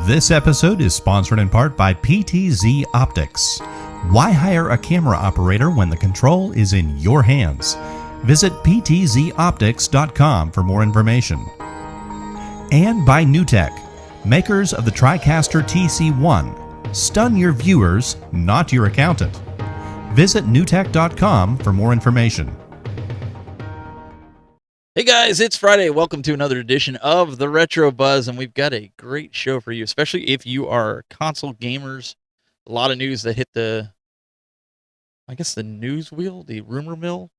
This episode is sponsored in part by PTZ Optics. Why hire a camera operator when the control is in your hands? Visit ptzoptics.com for more information. And by NewTek, makers of the TriCaster TC1. Stun your viewers, not your accountant. Visit newtek.com for more information. Hey guys, it's Friday. Welcome to another edition of the Retro Buzz, and we've got a great show for you, especially if you are console gamers. A lot of news that hit the news wheel, the rumor mill.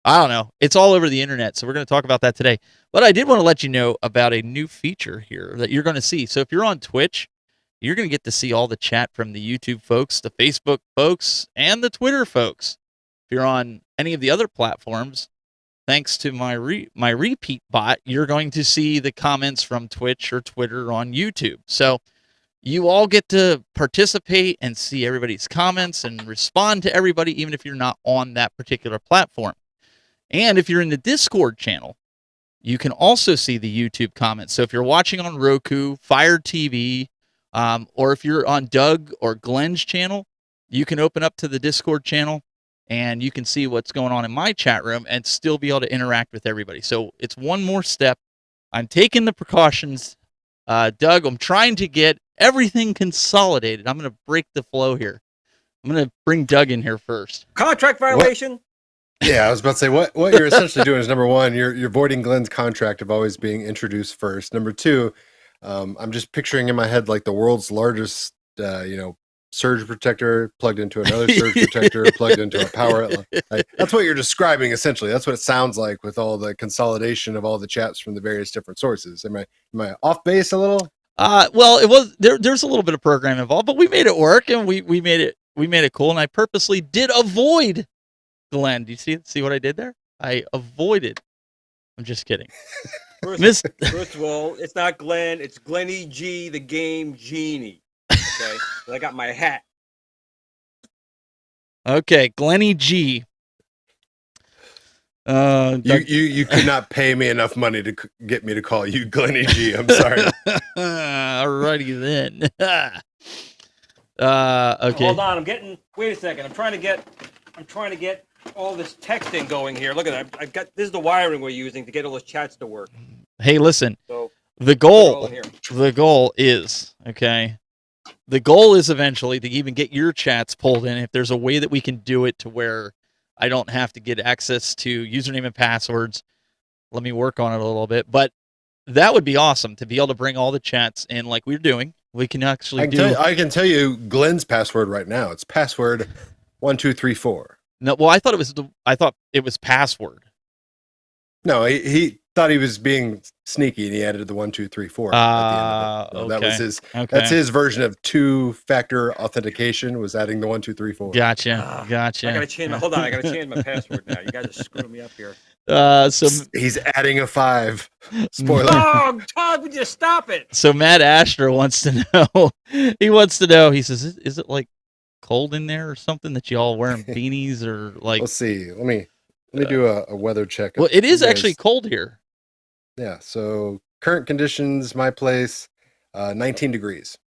I don't know. It's all over the internet, so we're going to talk about that today. But I did want to let you know about a new feature here that you're going to see. So if you're on Twitch, you're going to get to see all the chat from the YouTube folks, the Facebook folks, and the Twitter folks. If you're on any of the other platforms, thanks to my repeat bot, you're going to see the comments from Twitch or Twitter on YouTube. So you all get to participate and see everybody's comments and respond to everybody, even if you're not on that particular platform. And if you're in the Discord channel, you can also see the YouTube comments. So if you're watching on Roku, Fire TV, or if you're on Doug or Glen's channel, you can open up to the Discord channel and you can see what's going on in my chat room and still be able to interact with everybody. So it's one more step. I'm taking the precautions. Doug, I'm trying to get everything consolidated. I'm going to break the flow here. I'm going to bring Doug in here first. Contract violation? Yeah, I was about to say, what you're essentially doing is, number one, you're voiding Glen's contract of always being introduced first. Number two, I'm just picturing in my head like the world's largest, surge protector plugged into another surge protector plugged into a power. That's what you're describing, essentially. That's what it sounds like with all the consolidation of all the chats from the various different sources. Am I off base a little? Well, it was there's a little bit of program involved, but we made it work and we made it cool. And I purposely did avoid Glen. Do you see what I did there? I avoided. I'm just kidding. First of all, it's not Glen. It's Glenny G, the game genie. Okay, so I got my hat. Okay, Glenny G. You could not pay me enough money to get me to call you Glenny G. I'm sorry. Alrighty then. Okay. Hold on, wait a second. I'm trying to get all this texting going here. Look at that. This is the wiring we're using to get all those chats to work. Hey, listen. So the goal is, okay. The goal is eventually to even get your chats pulled in. If there's a way that we can do it to where I don't have to get access to username and passwords, let me work on it a little bit. But that would be awesome to be able to bring all the chats in like we're doing. We can actually I can tell you Glen's password right now. It's password 1234. No, well, I thought it was password. No, he thought he was being sneaky, and he added the 1234 at the end of it. So okay. That's his version of two-factor authentication. Was adding the 1234. Gotcha. I gotta change my password now. You guys are screwing me up here. So he's adding a 5. Spoiler. Todd, would you stop it? So Matt Astor wants to know. He wants to know. He says, "Is it like cold in there or something that you all wearing beanies or like?" Let's see. Let me do a weather check. Well, it is actually cold here. Yeah. So current conditions, my place, 19 degrees.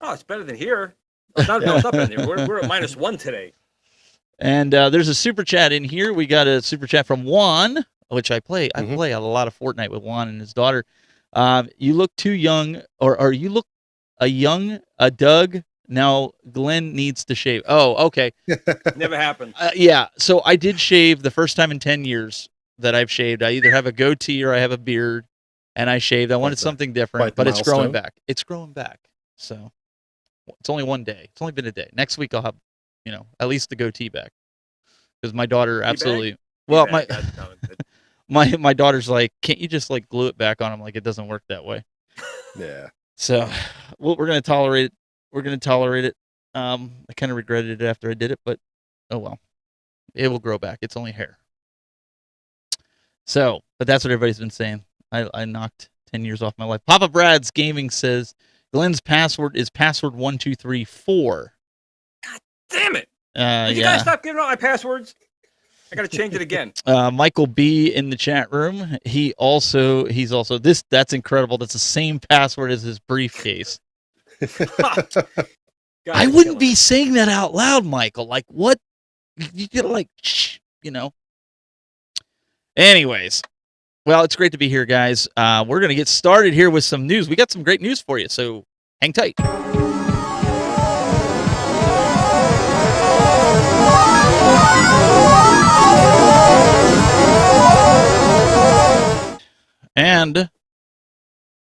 Oh, it's better than here. It's not up in here. We're at -1 today. And there's a super chat in here. We got a super chat from Juan, which I play. I play a lot of Fortnite with Juan and his daughter. You look too young, or you look a Doug. Now Glen needs to shave. Oh, okay. Never happened. Yeah. So I did shave the first time in 10 years that I've shaved. I either have a goatee or I have a beard, and I shaved. I wanted something different, but it's growing back. It's growing back. So it's only one day. It's only been a day. Next week I'll have, at least the goatee back, because my daughter absolutely. Well, my daughter's like, can't you just like glue it back on? I'm like, it doesn't work that way. Yeah. So we're gonna tolerate it. We're going to tolerate it. I kind of regretted it after I did it, but oh well. It will grow back. It's only hair. So, but that's what everybody's been saying. I knocked 10 years off my life. Papa Brad's Gaming says, Glen's password is password 1234. God damn it. You guys stop giving out my passwords? I got to change it again. Michael B in the chat room. He's also that's incredible. That's the same password as his briefcase. I wouldn't be saying that out loud, Michael. Like, what? You get like, shh, you know. Anyways, well, it's great to be here, guys. We're going to get started here with some news. We got some great news for you, so hang tight. And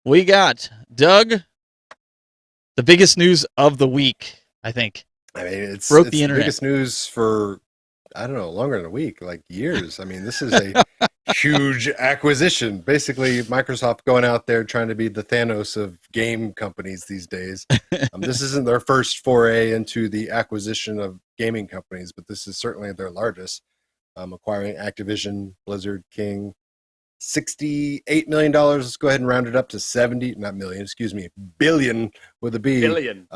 we got, Doug, the biggest news of the week, I think. I mean, it's the the internet. biggest news for, I don't know, longer than a week, like years. I mean, this is a huge acquisition. Basically, Microsoft going out there trying to be the Thanos of game companies these days. This isn't their first foray into the acquisition of gaming companies, but this is certainly their largest. Acquiring Activision, Blizzard, King, $68 million. Let's go ahead and round it up to 70, not million, excuse me, billion with a B. Billion.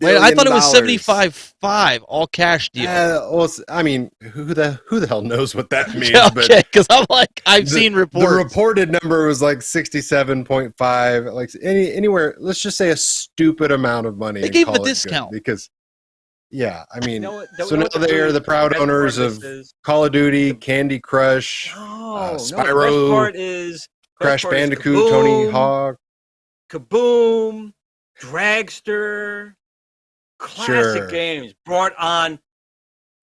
Wait, I thought it was 75.5 all cash deal. Well, I mean, who the hell knows what that means? Okay, because I'm like, I've seen reports. The reported number was like 67.5, like anywhere. Let's just say a stupid amount of money. They gave him a discount because, yeah, I mean, now they are the proud owners of Call of Duty, Candy Crush, Spyro, the best part is Crash Bandicoot, Tony Hawk, Kaboom, Dragster. Classic games brought on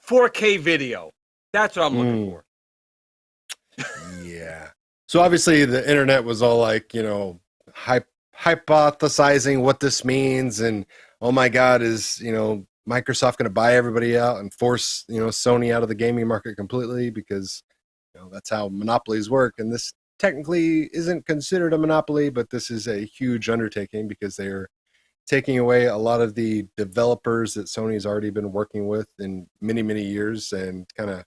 4K video. That's what I'm looking for. Yeah. So obviously the internet was all like, you know, hypothesizing what this means, and oh my God, is, you know, Microsoft going to buy everybody out and force, you know, Sony out of the gaming market completely, because, you know, that's how monopolies work. And this technically isn't considered a monopoly, but this is a huge undertaking because they are taking away a lot of the developers that Sony's already been working with in many, many years, and kind of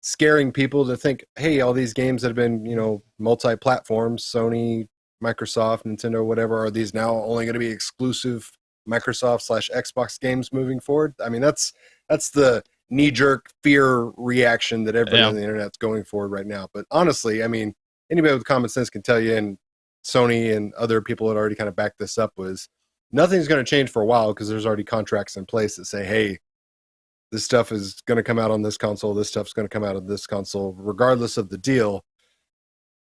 scaring people to think, hey, all these games that have been, you know, multi-platforms, Sony, Microsoft, Nintendo, whatever, are these now only going to be exclusive Microsoft/Xbox games moving forward? I mean, that's the knee-jerk fear reaction that everybody on the internet's going for right now. But honestly, I mean, anybody with common sense can tell you, and Sony and other people had already kind of backed this up, was nothing's going to change for a while because there's already contracts in place that say, hey, this stuff is going to come out on this console, this stuff's going to come out of this console, regardless of the deal.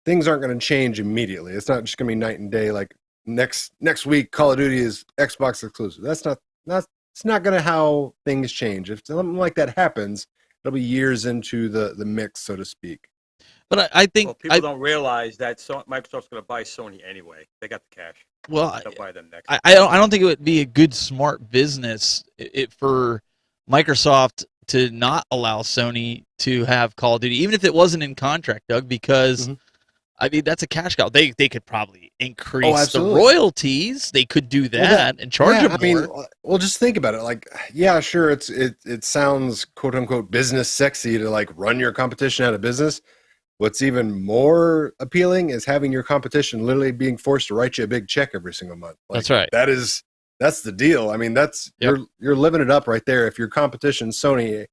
Things aren't going to change immediately. It's not just going to be night and day, like next week Call of Duty is Xbox exclusive. It's not going to how things change. If something like that happens, it'll be years into the mix, so to speak. But I think people don't realize that Microsoft's going to buy Sony anyway. They got the cash. Well, they'll buy them next. I don't think it would be a good, smart business for Microsoft to not allow Sony to have Call of Duty, even if it wasn't in contract, Doug, because I mean, that's a cash cow. They could probably increase the royalties. They could do that and charge them more. I mean, well, just think about it. Like, yeah, sure, it sounds quote unquote business sexy to like run your competition out of business. What's even more appealing is having your competition literally being forced to write you a big check every single month. Like, that's right. That's the deal. I mean, you're living it up right there. If your competition, Sony,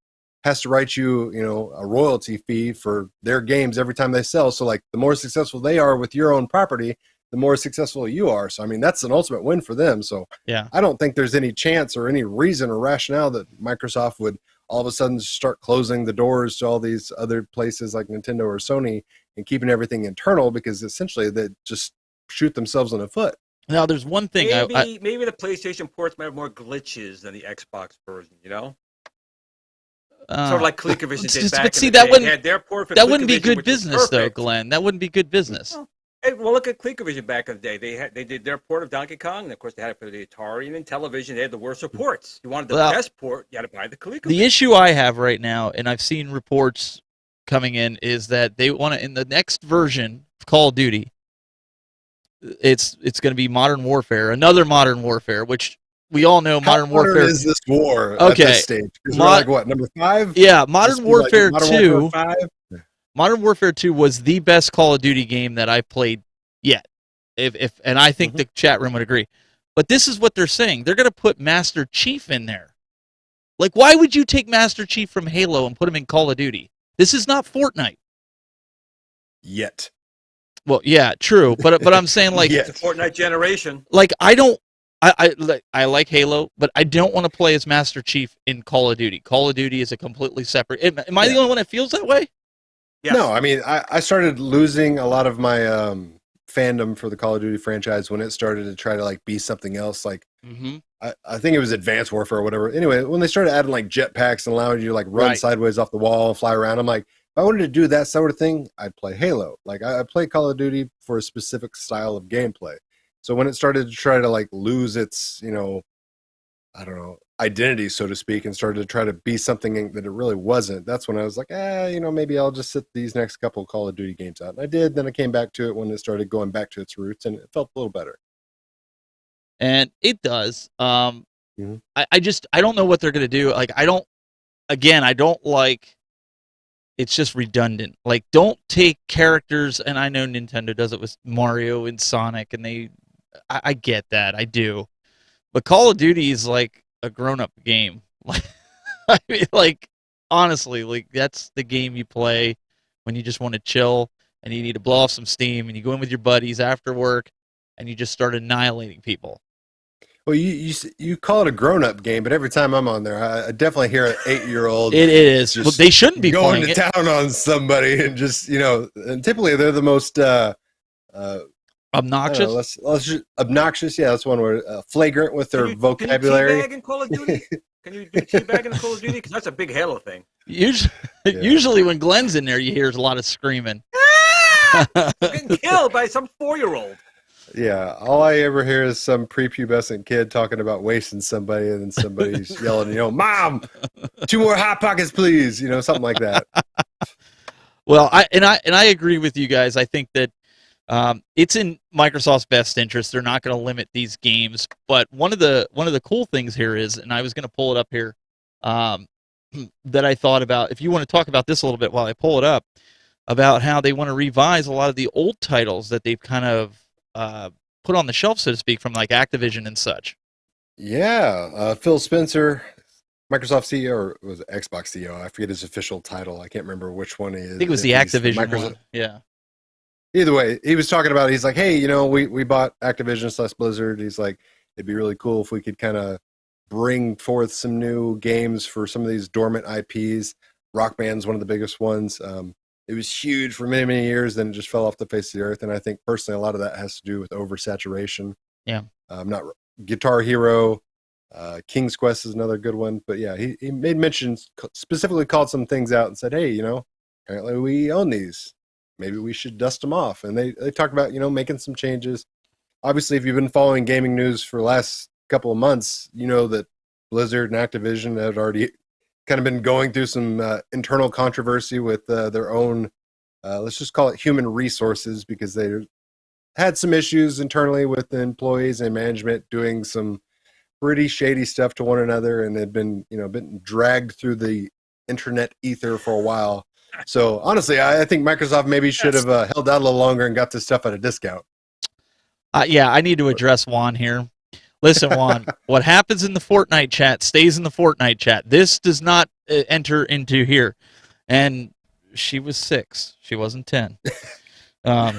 has to write you, you know, a royalty fee for their games every time they sell. So like the more successful they are with your own property, the more successful you are. So I mean, that's an ultimate win for them. So yeah, I don't think there's any chance or any reason or rationale that Microsoft would all of a sudden start closing the doors to all these other places like Nintendo or Sony and keeping everything internal, because essentially they just shoot themselves in the foot. Now, there's one thing. Maybe the PlayStation ports might have more glitches than the Xbox version, you know? Sort of like ColecoVision did back in the day. That wouldn't be good business, though, Glenn. That wouldn't be good business. Well, look at ColecoVision back in the day. They did their port of Donkey Kong, and of course they had it for the Atari, and in television they had the worst of ports. You wanted the best port, you had to buy the ColecoVision. The issue I have right now, and I've seen reports coming in, is that they want to, in the next version of Call of Duty, it's going to be Modern Warfare, another Modern Warfare, which we all know Modern Warfare is this war at this stage. We're like what, number 5? Yeah, Modern Warfare 2. Warfare 5? Modern Warfare 2 was the best Call of Duty game that I've played yet. And I think the chat room would agree. But this is what they're saying. They're going to put Master Chief in there. Like, why would you take Master Chief from Halo and put him in Call of Duty? This is not Fortnite. Yet. Well, yeah, true. But I'm saying, like, it's a Fortnite generation. Like, I don't I like Halo, but I don't want to play as Master Chief in Call of Duty. Call of Duty is a completely separate. Am I the only one that feels that way? Yes. No, I mean, I started losing a lot of my fandom for the Call of Duty franchise when it started to try to like be something else. Like, I think it was Advanced Warfare or whatever. Anyway, when they started adding like jetpacks and allowing you to like run sideways off the wall and fly around, I'm like, if I wanted to do that sort of thing, I'd play Halo. Like, I play Call of Duty for a specific style of gameplay. So when it started to try to like lose its, I don't know, identity, so to speak, and started to try to be something that it really wasn't, that's when I was like, maybe I'll just sit these next couple of Call of Duty games out. And I did. Then I came back to it when it started going back to its roots, and it felt a little better. And it does. I don't know what they're going to do. Like, I don't like, it's just redundant. Like, don't take characters, and I know Nintendo does it with Mario and Sonic, and I get that. I do. But Call of Duty is like a grown-up game. I mean, like, honestly, like, that's the game you play when you just want to chill and you need to blow off some steam, and you go in with your buddies after work and you just start annihilating people. Well, you call it a grown-up game, but every time I'm on there, I definitely hear an 8-year-old. It is. Well, they shouldn't be going to town on somebody and just, and typically they're the most obnoxious. Let's just, obnoxious. Yeah, that's one word. Flagrant with their vocabulary. Can you teabag in Call of Duty? Can you do teabag in Call of Duty? Because that's a big Halo thing. Usually when Glen's in there, you hear a lot of screaming. Getting killed by some 4-year-old. Yeah, all I ever hear is some prepubescent kid talking about wasting somebody, and then somebody's yelling, "Mom, 2 more Hot Pockets, please," something like that. Well, I agree with you guys. I think that it's in Microsoft's best interest. They're not going to limit these games. But one of the cool things here is, and I was going to pull it up here, that I thought about. If you want to talk about this a little bit while I pull it up, about how they want to revise a lot of the old titles that they've kind of put on the shelf, so to speak, from like Activision and such. Yeah, Phil Spencer, Microsoft CEO, or was it Xbox CEO? I forget his official title. I can't remember which one he is. I think it was the Activision one. Yeah. Either way, he was talking about, he's like, hey, we bought Activision / Blizzard. He's like, it'd be really cool if we could kind of bring forth some new games for some of these dormant IPs. Rock Band's one of the biggest ones. It was huge for many, many years, then it just fell off the face of the earth. And I think personally, a lot of that has to do with oversaturation. Yeah. Not Guitar Hero, King's Quest is another good one. But yeah, he made mentions, specifically called some things out and said, hey, apparently we own these. Maybe we should dust them off. And they talked about, making some changes. Obviously, if you've been following gaming news for the last couple of months, you know that Blizzard and Activision had already kind of been going through some internal controversy with their own, let's just call it human resources, because they had some issues internally with the employees and management doing some pretty shady stuff to one another, and had been dragged through the internet ether for a while. So honestly, I think Microsoft maybe should have held out a little longer and got this stuff at a discount. Yeah, I need to address Juan here. Listen, Juan, what happens in the Fortnite chat stays in the Fortnite chat. This does not enter into here. And she was 6. She wasn't 10. No,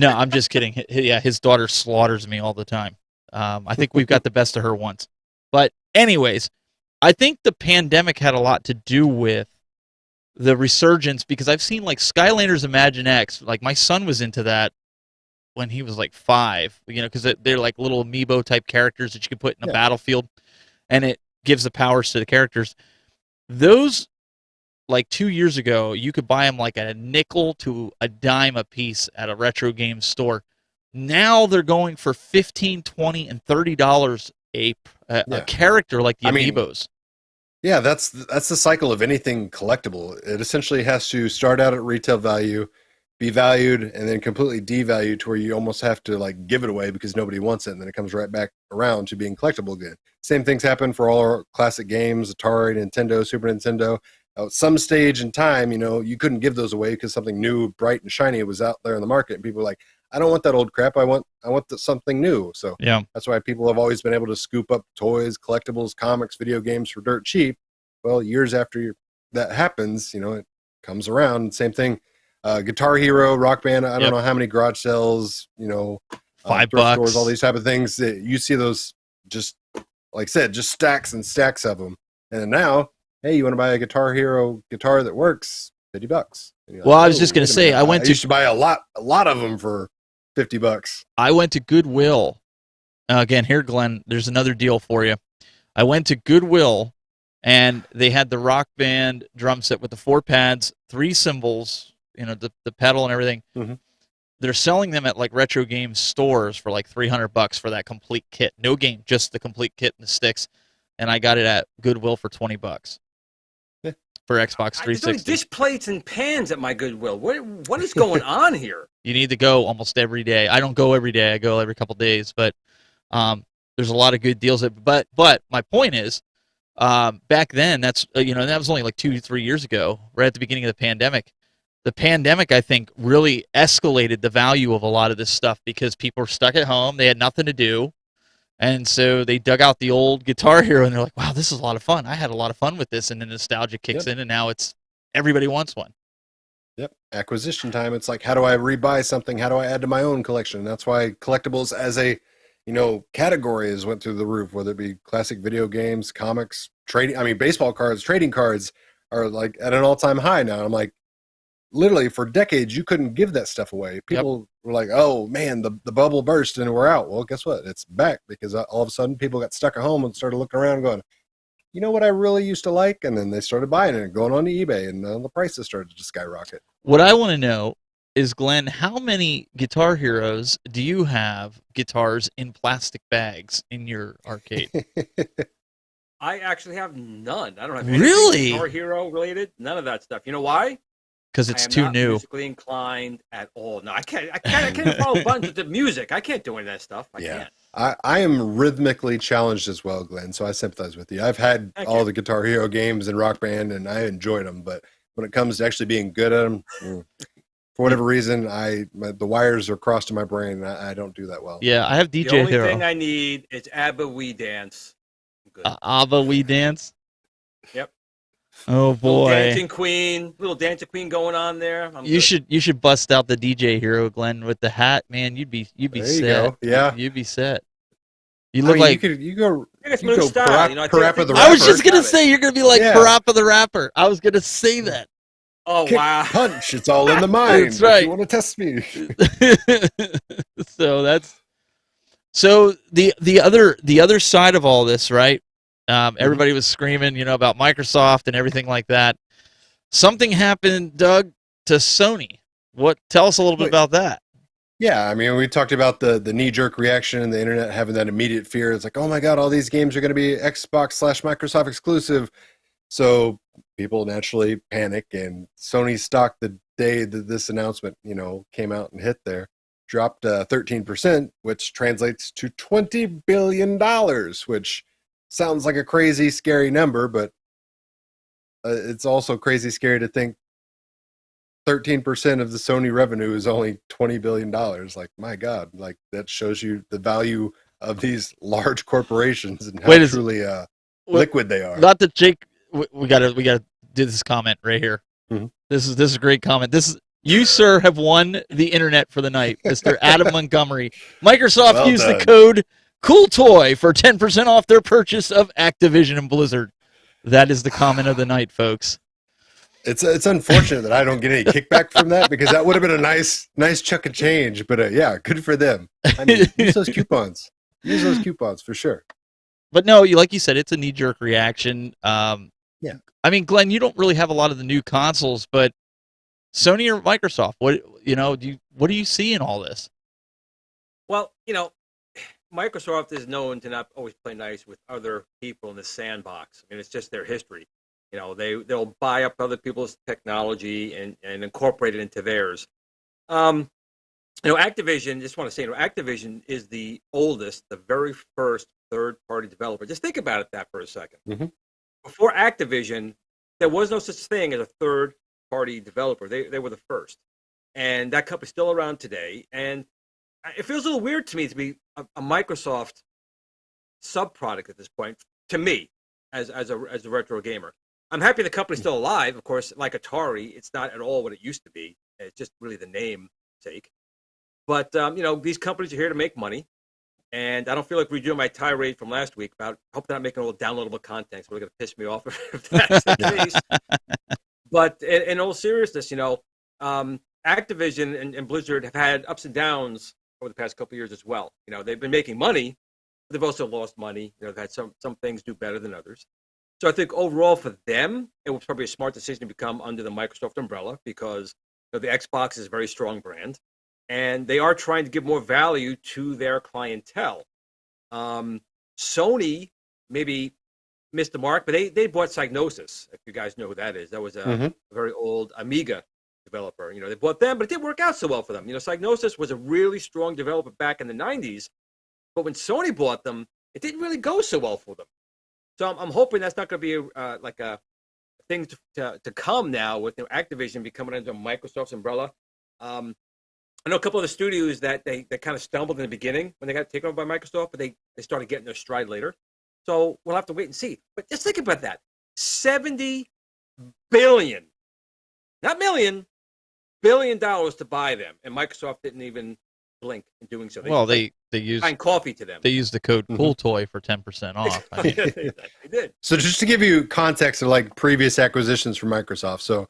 I'm just kidding. Yeah, his daughter slaughters me all the time. I think we've got the best of her once. But anyways, I think the pandemic had a lot to do with the resurgence, because I've seen like Skylanders Imagine X. Like my son was into that when he was like 5, because they're like little amiibo type characters that you can put in a battlefield, and it gives the powers to the characters. Those, like 2 years ago, you could buy them like at a nickel to a dime a piece at a retro game store. Now they're going for $15, $20, and $30 a character, like the amiibos. Yeah, that's the cycle of anything collectible. It essentially has to start out at retail value, be valued, and then completely devalued to where you almost have to like give it away because nobody wants it, and then it comes right back around to being collectible again. Same things happen for all our classic games: Atari, Nintendo, Super Nintendo. At some stage in time, you couldn't give those away because something new, bright and shiny was out there in the market, and people were like, I don't want that old crap. I want something new. So yeah, that's why people have always been able to scoop up toys, collectibles, comics, video games for dirt cheap. Well, years after that happens, it comes around. Same thing. Guitar Hero, Rock Band. I don't know how many garage sales, $5, thrift stores, all these type of things. You see those just like I said, just stacks and stacks of them. And now, hey, you want to buy a Guitar Hero guitar that works? $50. Well, I was just going to say, I used to buy a lot of them for $50. I went to Goodwill. Again, here, Glenn, there's another deal for you. I went to Goodwill, and they had the Rockband drum set with the 4 pads, 3 cymbals, the pedal and everything. Mm-hmm. They're selling them at like retro game stores for like $300 for that complete kit. No game, just the complete kit and the sticks. And I got it at Goodwill for $20. For Xbox 360. There's only dish plates and pans at my Goodwill. What is going on here? You need to go almost every day. I don't go every day. I go every couple days, but there's a lot of good deals. But my point is, back then, that was only like 2-3 years ago, right at the beginning of the pandemic. The pandemic, I think, really escalated the value of a lot of this stuff because people were stuck at home. They had nothing to do. And so they dug out the old Guitar Hero, and they're like, wow, this is a lot of fun. I had a lot of fun with this, and then nostalgia kicks in, and now everybody wants one. Yep. Acquisition time. It's like, how do I rebuy something? How do I add to my own collection? And that's why collectibles as a, categories went through the roof, whether it be classic video games, comics, baseball cards, trading cards are like at an all-time high now. And I'm like, literally for decades, you couldn't give that stuff away. People were like, oh man, the bubble burst and we're out. Well, guess what? It's back because all of a sudden people got stuck at home and started looking around going, you know what I really used to like? And then they started buying it and going on to eBay, and the prices started to skyrocket. What I want to know is, Glenn, how many Guitar Heroes do you have guitars in plastic bags in your arcade? I actually have none. I don't have anything Guitar Hero related. None of that stuff. You know why? Because it's too new. Musically inclined at all. No, I can't follow buttons with the music. I can't do any of that stuff. I can't. I am rhythmically challenged as well, Glenn, so I sympathize with you. I've had all the Guitar Hero games and Rock Band, and I enjoyed them, but when it comes to actually being good at them, for whatever reason, the wires are crossed in my brain, and I don't do that well. Yeah, I have DJ Hero. The only Hero. thing I need is ABBA We Dance. ABBA We Dance? Yep. Oh boy! Little dancing queen going on there. You should bust out the DJ Hero, Glenn, with the hat, man. You'd be there set. You go. Yeah, you'd be set. You look like you go Parappa the Rapper. I was just gonna say you're gonna be like Parappa the Rapper. I was gonna say that. Oh Kick, wow! Punch! It's all in the mind. That's right. You want to test me? So the other side of all this, right? Everybody was screaming, about Microsoft and everything like that. Something happened, Doug, to Sony. Tell us a little bit about that. Yeah, I mean, we talked about the knee-jerk reaction and the internet having that immediate fear. It's like, oh my God, all these games are going to be Xbox/Microsoft exclusive. So people naturally panic, and Sony stock the day that this announcement, came out and hit there, dropped 13%, which translates to $20 billion, which sounds like a crazy, scary number, but it's also crazy scary to think 13% of the Sony revenue is only $20 billion. Like, my God, like that shows you the value of these large corporations and how truly liquid they are. Not that Jake, we gotta do this comment right here. Mm-hmm. This is a great comment. You, sir, have won the internet for the night, Mr. Adam Montgomery. Microsoft used the code CoolToy for 10% off their purchase of Activision and Blizzard. That is the comment of the night, folks. It's unfortunate that I don't get any kickback from that, because that would have been a nice chunk of change. But yeah, good for them. I mean, use those coupons. Use those coupons for sure. But no, like you said, it's a knee-jerk reaction. Yeah. I mean, Glenn, you don't really have a lot of the new consoles, but Sony or Microsoft, what do you see in all this? Well, Microsoft is known to not always play nice with other people in the sandbox. I mean, it's just their history. They'll buy up other people's technology and incorporate it into theirs. Activision, just want to say, Activision is the oldest, the very first third-party developer. Just think about that for a second. Mm-hmm. Before Activision, there was no such thing as a third-party developer. They were the first. And that company's still around today. And it feels a little weird to me to be a Microsoft sub-product at this point, to me, as a retro gamer. I'm happy the company's still alive. Of course, like Atari, it's not at all what it used to be. It's just really the name sake. But, these companies are here to make money. And I don't feel like redoing my tirade from last week about hope they're not making all the downloadable content. So they're going to piss me off if that's the case. But in all seriousness, Activision and Blizzard have had ups and downs over the past couple of years as well. They've been making money, but they've also lost money. They've had some things do better than others. So I think overall for them, it was probably a smart decision to become under the Microsoft umbrella because the Xbox is a very strong brand. And they are trying to give more value to their clientele. Sony maybe missed the mark, but they bought Psygnosis, if you guys know who that is. That was a very old Amiga developer. They bought them, but it didn't work out so well for them. Psygnosis was a really strong developer back in the 90s, but when Sony bought them, it didn't really go so well for them. So I'm hoping that's not going to be like a thing to come now with Activision becoming under Microsoft's umbrella. I know a couple of the studios that they kind of stumbled in the beginning when they got taken over by Microsoft, but they started getting their stride later. So we'll have to wait and see. But just think about that. $70 billion, not million, $1 billion to buy them. And Microsoft didn't even blink in doing so. They used buying coffee to them. They used the code Pool Toy for 10% off. They did. So just to give you context of like previous acquisitions from Microsoft. So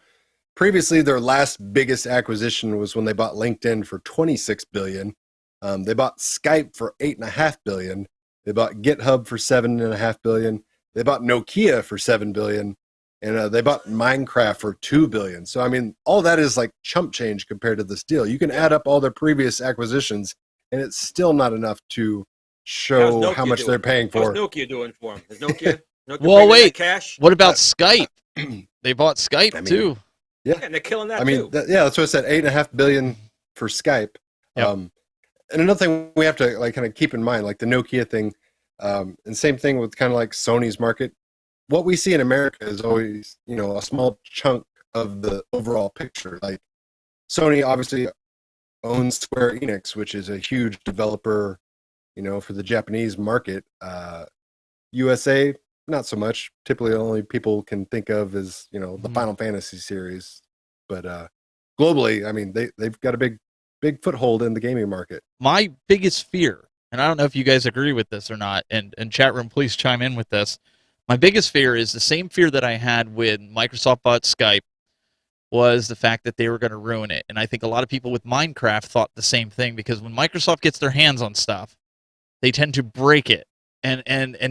previously, their last biggest acquisition was when they bought LinkedIn for $26 billion. They bought Skype for $8.5 billion. They bought GitHub for $7.5 billion. They bought Nokia for $7 billion. And they bought Minecraft for $2 billion. So, I mean, all that is like chump change compared to this deal. You can add up all their previous acquisitions, and it's still not enough to show how much they're paying for. What's Nokia doing for them? Is Nokia well, wait. Cash? What about Skype? They bought Skype, too. Yeah, and they're killing that. too. That's what I said. $8.5 billion for Skype. Yep. And another thing we have to like kind of keep in mind, like the Nokia thing, and same thing with kind of like Sony's market. What we see in America is always, a small chunk of the overall picture. Like Sony obviously owns Square Enix, which is a huge developer, for the Japanese market. USA, not so much. Typically, the only people can think of is, the Final Fantasy series. But globally, I mean, they've got a big foothold in the gaming market. My biggest fear, and I don't know if you guys agree with this or not, and chat room, please chime in with this. My biggest fear is the same fear that I had when Microsoft bought Skype was the fact that they were going to ruin it. And I think a lot of people with Minecraft thought the same thing because when Microsoft gets their hands on stuff, they tend to break it. And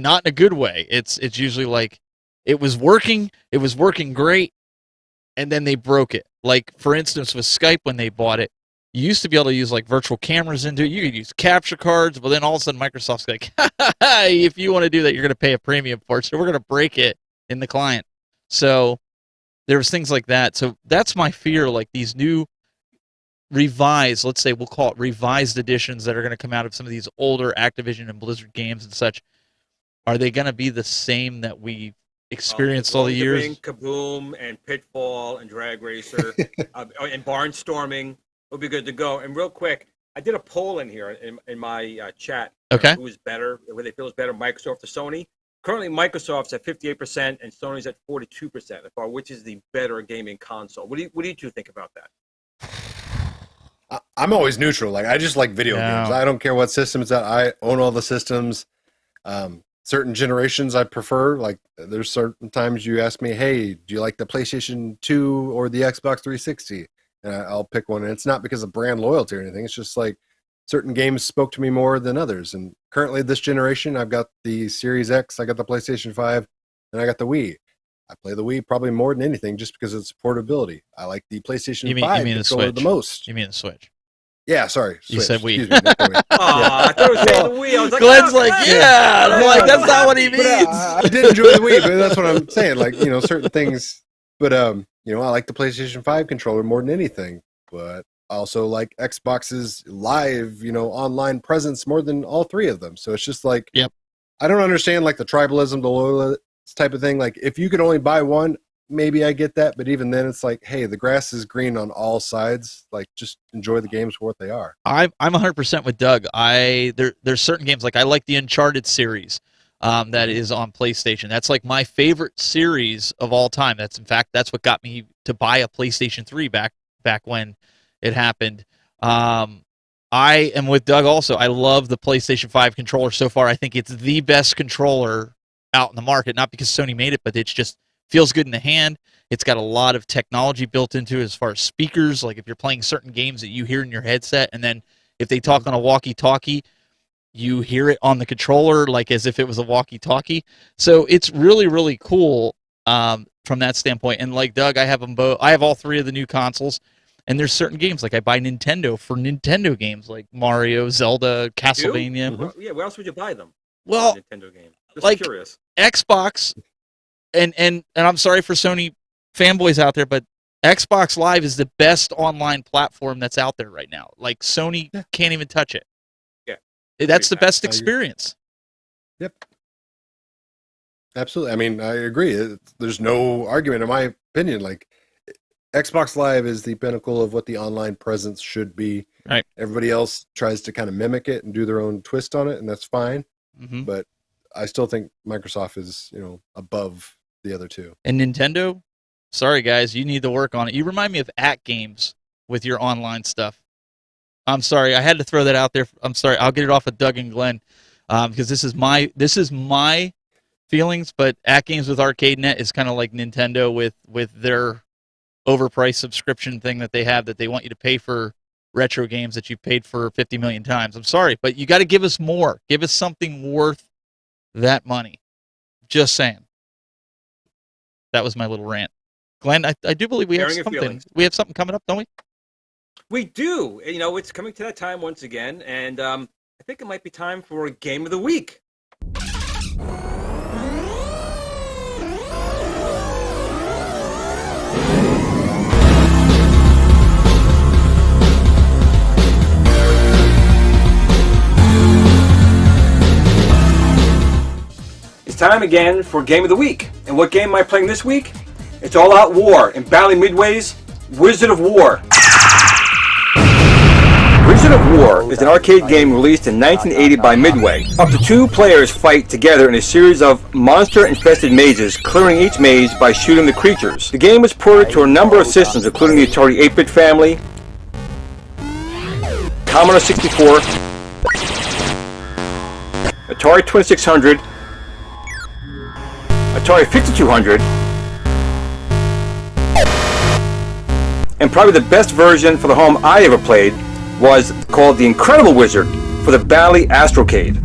not in a good way. It's usually like it was working great, and then they broke it. Like, for instance, with Skype when they bought it, you used to be able to use like virtual cameras into it. You could use capture cards, but then all of a sudden Microsoft's like, if you want to do that, you're going to pay a premium for it. So we're going to break it in the client. So there was things like that. So that's my fear, like these new revised, let's say we'll call it revised editions that are going to come out of some of these older Activision and Blizzard games and such. Are they going to be the same that we experienced all the years? Kaboom and Pitfall and Drag Racer and Barnstorming will be good to go. And real quick, I did a poll in here in my chat. Okay. Who's better, whether they feel is better, Microsoft or Sony. Currently, Microsoft's at 58% and Sony's at 42%. Which is the better gaming console? What do you two think about that? I'm always neutral. Like, I just like video games. I don't care what systems that I own all the systems. Certain generations I prefer. Like, there's certain times you ask me, hey, do you like the PlayStation 2 or the Xbox 360? And I'll pick one. And it's not because of brand loyalty or anything. It's just like certain games spoke to me more than others. And currently this generation, I've got the Series X, I got the PlayStation 5, and I got the Wii. I play the Wii probably more than anything just because of its portability. I like the PlayStation 5 controller the most. You mean the Switch? Yeah, sorry. You said Wii. Excuse me, not the Wii. I thought it was saying the Wii. I was like, Glenn's yeah. I'm like, that's not what he means. I did enjoy the Wii, but that's what I'm saying. Like, certain things. But, I like the PlayStation 5 controller more than anything. But I also like Xbox's live, online presence more than all three of them. So it's just like, I don't understand like the tribalism, the loyalist type of thing. Like, if you could only buy one, maybe I get that. But even then, it's like, hey, the grass is green on all sides. Like, just enjoy the games for what they are. I'm 100% with Doug. There's certain games, like I like the Uncharted series that is on PlayStation. That's like my favorite series of all time. That's what got me to buy a PlayStation 3 back when it happened. I I am with Doug also. I love the PlayStation 5 controller so far. I think it's the best controller out in the market, not because Sony made it, but it just feels good in the hand. It's got a lot of technology built into it as far as speakers, like if you're playing certain games that you hear in your headset, and then if they talk on a walkie-talkie, you hear it on the controller like as if it was a walkie-talkie. So it's really, really cool from that standpoint. And like Doug, I have them both. I have all three of the new consoles. And there's certain games, like I buy Nintendo for Nintendo games, like Mario, Zelda, Castlevania. Mm-hmm. Yeah, where else would you buy them? Well, Nintendo game. Just like curious. Xbox, and I'm sorry for Sony fanboys out there, but Xbox Live is the best online platform that's out there right now. Like Sony can't even touch it. Yeah, that's the best experience. Yep. Absolutely. I mean, I agree. There's no argument, in my opinion. Like, Xbox Live is the pinnacle of what the online presence should be. Right. Everybody else tries to kind of mimic it and do their own twist on it, and that's fine. Mm-hmm. But I still think Microsoft is, above the other two. And Nintendo, sorry guys, you need to work on it. You remind me of Games with your online stuff. I'm sorry, I had to throw that out there. I'm sorry. I'll get it off of Doug and Glenn because this is my feelings. But Games with ArcadeNet is kind of like Nintendo with their overpriced subscription thing that they have, that they want you to pay for retro games that you paid for 50 million times. I'm sorry, but you got to give us more. Give us something worth that money. Just saying. That was my little rant. Glenn, I do believe we have something. We have something coming up, don't we? We do. It's coming to that time once again, and I think it might be time for a Game of the Week. It's time again for Game of the Week. And what game am I playing this week? It's All Out War in Bally Midway's Wizard of War. Wizard of War is an arcade game released in 1980 by Midway. Up to 2 players fight together in a series of monster-infested mazes, clearing each maze by shooting the creatures. The game was ported to a number of systems, including the Atari 8-bit family, Commodore 64, Atari 2600, Atari 5200, and probably the best version for the home I ever played was called The Incredible Wizard for the Bally Astrocade.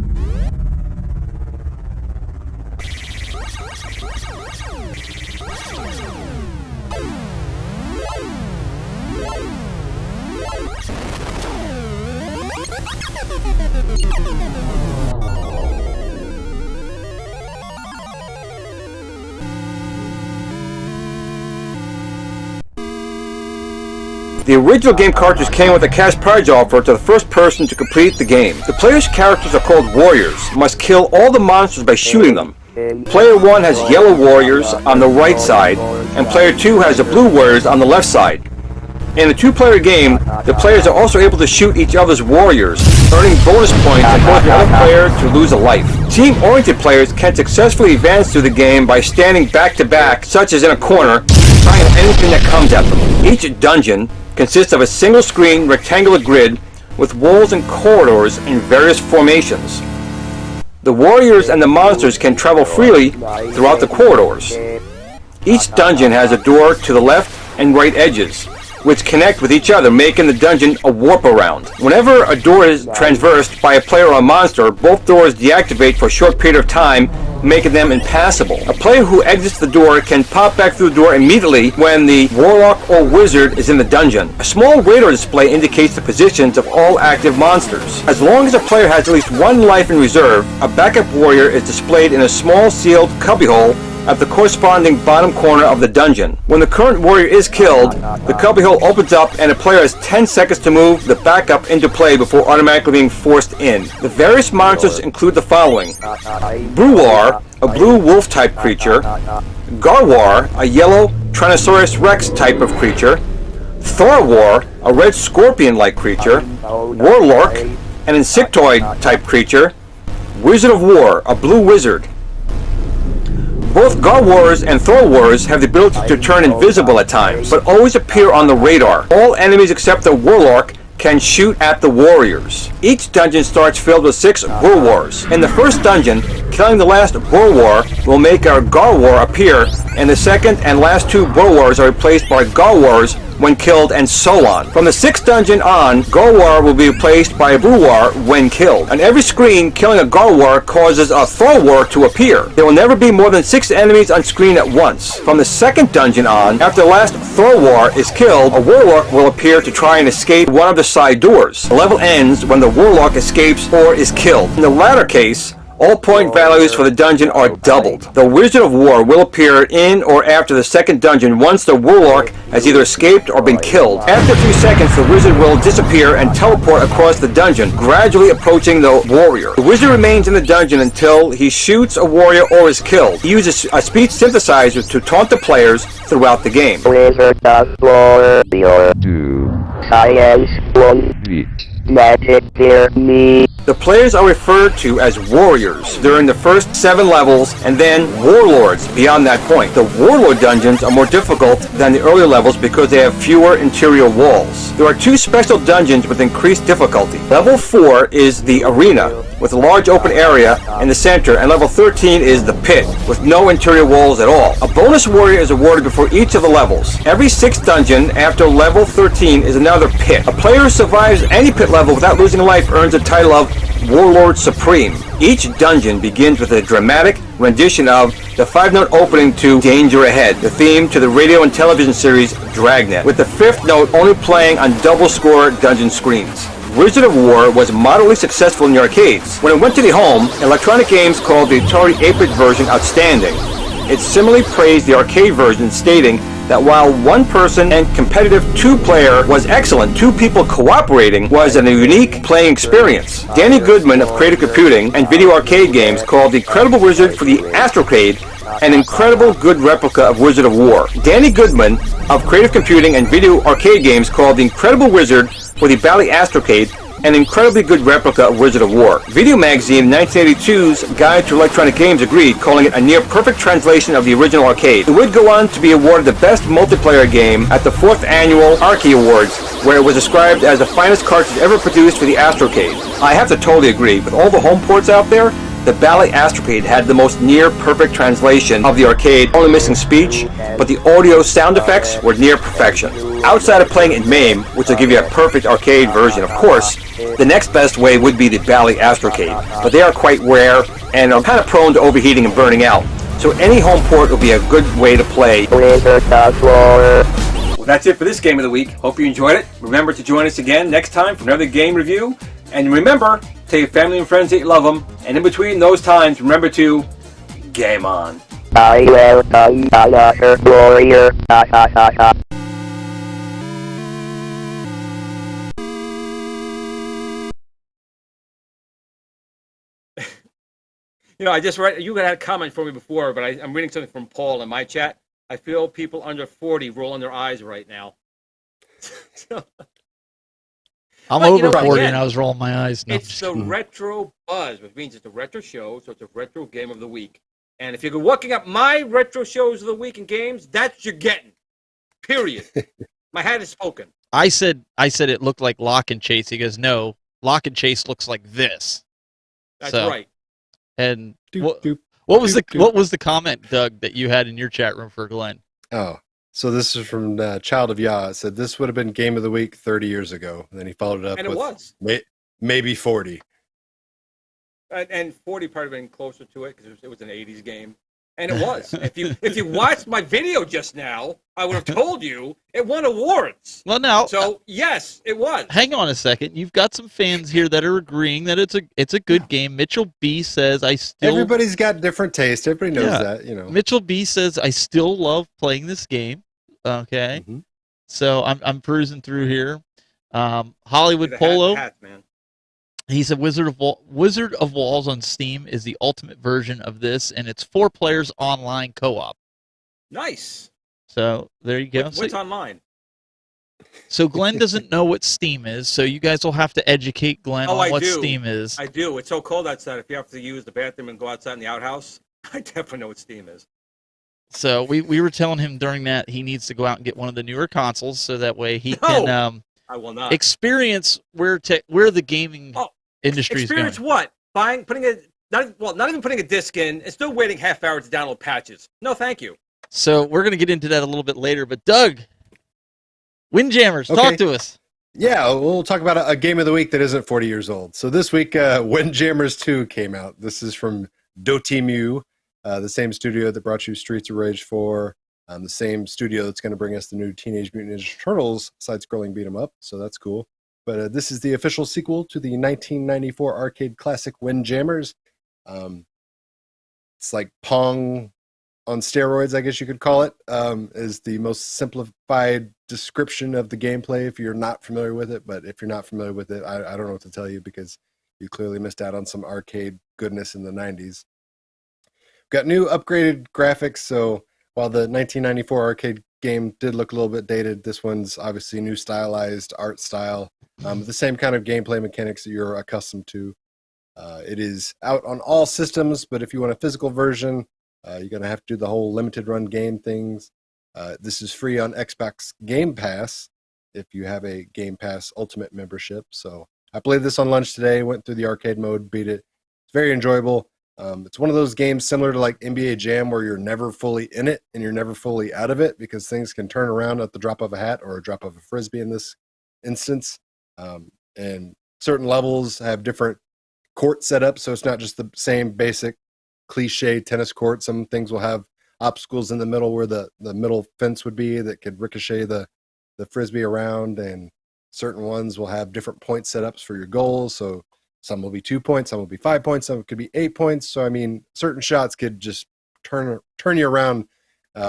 The original game cartridge came with a cash prize offer to the first person to complete the game. The player's characters are called warriors, must kill all the monsters by shooting them. Player 1 has yellow warriors on the right side, and player 2 has the blue warriors on the left side. In the 2-player game, the players are also able to shoot each other's warriors, earning bonus points and causing the other player to lose a life. Team-oriented players can successfully advance through the game by standing back-to-back, such as in a corner, trying anything that comes at them. Each dungeon consists of a single-screen rectangular grid with walls and corridors in various formations. The warriors and the monsters can travel freely throughout the corridors. Each dungeon has a door to the left and right edges, which connect with each other, making the dungeon a warp around. Whenever a door is traversed by a player or a monster, both doors deactivate for a short period of time, making them impassable. A player who exits the door can pop back through the door immediately when the warlock or wizard is in the dungeon. A small radar display indicates the positions of all active monsters. As long as a player has at least 1 life in reserve, a backup warrior is displayed in a small sealed cubbyhole at the corresponding bottom corner of the dungeon. When the current warrior is killed, the cubbyhole opens up and a player has 10 seconds to move the backup into play before automatically being forced in. The various monsters include the following: Bruwar, a blue wolf-type creature; Garwar, a yellow Tyrannosaurus Rex type of creature; Thorwar, a red scorpion-like creature; Warlork, an insectoid-type creature; Wizard of War, a blue wizard. Both Garwars and Thorwars have the ability to turn invisible at times, but always appear on the radar. All enemies except the Warlock can shoot at the warriors. Each dungeon starts filled with 6 Bulwars. In the first dungeon, killing the last Bulwar will make our Garwar appear, and the second and last 2 Bulwars are replaced by Garwars when killed, and so on. From the 6th dungeon on, Garwar will be replaced by a Bulwar when killed. On every screen, killing a Garwar causes a Throwar to appear. There will never be more than 6 enemies on screen at once. From the 2nd dungeon on, after the last Throwar is killed, a Warlock will appear to try and escape one of the side doors. The level ends when the Warlock escapes or is killed. In the latter case, all point values for the dungeon are doubled. The Wizard of War will appear in or after the 2nd dungeon once the Warlock has either escaped or been killed. After a few seconds, the Wizard will disappear and teleport across the dungeon, gradually approaching the warrior. The Wizard remains in the dungeon until he shoots a warrior or is killed. He uses a speech synthesizer to taunt the players throughout the game. Wizard of Warrior 2. Science 1 bit. Magic hear me. The players are referred to as warriors during the first 7 levels, and then warlords beyond that point. The warlord dungeons are more difficult than the earlier levels because they have fewer interior walls. There are 2 special dungeons with increased difficulty. Level 4 is the arena, with a large open area in the center, and level 13 is the pit, with no interior walls at all. A bonus warrior is awarded before each of the levels. Every 6th dungeon after level 13 is another pit. A player who survives any pit level without losing a life earns the title of Warlord Supreme. Each dungeon begins with a dramatic rendition of the 5-note opening to Danger Ahead, the theme to the radio and television series Dragnet, with the 5th note only playing on double-score dungeon screens. Wizard of War was moderately successful in the arcades. When it went to the home, Electronic Games called the Atari 8-bit version outstanding. It similarly praised the arcade version, stating that while one-person and competitive 2-player was excellent, 2 people cooperating was a unique playing experience. Danny Goodman of Creative Computing and Video Arcade Games called The Incredible Wizard for the Astrocade an incredible good replica of Wizard of War. Danny Goodman of Creative Computing and Video Arcade Games called The Incredible Wizard for the Bally Astrocade an incredibly good replica of Wizard of War. Video Magazine 1982's Guide to Electronic Games agreed, calling it a near-perfect translation of the original arcade. It would go on to be awarded the best multiplayer game at the 4th Annual Arcade Awards, where it was described as the finest cartridge ever produced for the Astrocade. I have to totally agree. With all the home ports out there, the Bally Astrocade had the most near-perfect translation of the arcade, only missing speech, but the audio sound effects were near perfection. Outside of playing in MAME, which will give you a perfect arcade version, of course, the next best way would be the Bally Astrocade, but they are quite rare and are kind of prone to overheating and burning out. So any home port will be a good way to play. Wizard of War. Well, that's it for this Game of the Week. Hope you enjoyed it. Remember to join us again next time for another game review. And remember, tell your family and friends that you love them. And in between those times, remember to game on. I will die another warrior. Ha ha ha ha. You know, I just read, you had a comment for me before, but I'm reading something from Paul in my chat. I feel people under 40 rolling their eyes right now. So, I'm but, over 40 again, and I was rolling my eyes. No, it's the retro buzz, which means it's a retro show, so it's a retro game of the week. And if you're looking up my retro shows of the week and games, that's what you're getting. Period. My hat is spoken. I said it looked like Lock and Chase. He goes, no, Lock and Chase looks like this. That's So, right. And what was the comment, Doug, that you had in your chat room for Glenn? Oh, so this is from Child of Yah. It said this would have been Game of the Week 30 years ago. And then he followed it up And it with was. maybe 40. And 40 probably been closer to it because it was an 80s game. And it was. If you watched my video just now, I would have told you it won awards. Well, now, So yes, it was. hang on a second. You've got some fans here that are agreeing that it's a good game. Mitchell B says Everybody's got different taste. Everybody knows Yeah. that, you know. Mitchell B says I still love playing this game. Okay, Mhm. so I'm cruising through here. Hollywood Polo. Hats, man. He said Wizard of Walls on Steam is the ultimate version of this, and it's 4 players online co-op. Nice. So there you go. What's online? So Glenn doesn't know what Steam is, so you guys will have to educate Glenn on I what do. Steam is. I do. It's so cold outside. If you have to use the bathroom and go outside in the outhouse, I definitely know what Steam is. So we were telling him during that he needs to go out and get one of the newer consoles, so that way he No. can I will not. Experience where the gaming industry is going. Experience what? Not even putting a disc in and still waiting half hour to download patches. No, thank you. So we're going to get into that a little bit later. But Doug, Windjammers, talk to us. Yeah, we'll talk about a game of the week that isn't 40 years old. So this week, Windjammers 2 came out. This is from Dotemu, the same studio that brought you Streets of Rage 4, the same studio that's going to bring us the new Teenage Mutant Ninja Turtles side-scrolling beat 'em up. So that's cool. But this is the official sequel to the 1994 arcade classic Windjammers. It's like Pong on steroids, I guess you could call it, is the most simplified description of the gameplay if you're not familiar with it. But if you're not familiar with it, I don't know what to tell you because you clearly missed out on some arcade goodness in the 90s. Got new upgraded graphics, so while the 1994 arcade game did look a little bit dated, this one's obviously new stylized art style, the same kind of gameplay mechanics that you're accustomed to. It is out on all systems, but if you want a physical version, you're going to have to do the whole limited run game things. This is free on Xbox Game Pass if you have a Game Pass Ultimate membership. So I played this on lunch today, went through the arcade mode, beat it. It's very enjoyable. It's one of those games similar to like NBA Jam where you're never fully in it and you're never fully out of it because things can turn around at the drop of a hat or a drop of a frisbee in this instance. And certain levels have different court setups, so it's not just the same basic cliche tennis court. Some things will have obstacles in the middle where the middle fence would be that could ricochet the frisbee around, and certain ones will have different point setups for your goals. So some will be 2 points, some will be 5 points, some could be 8 points. So I mean, certain shots could just turn you around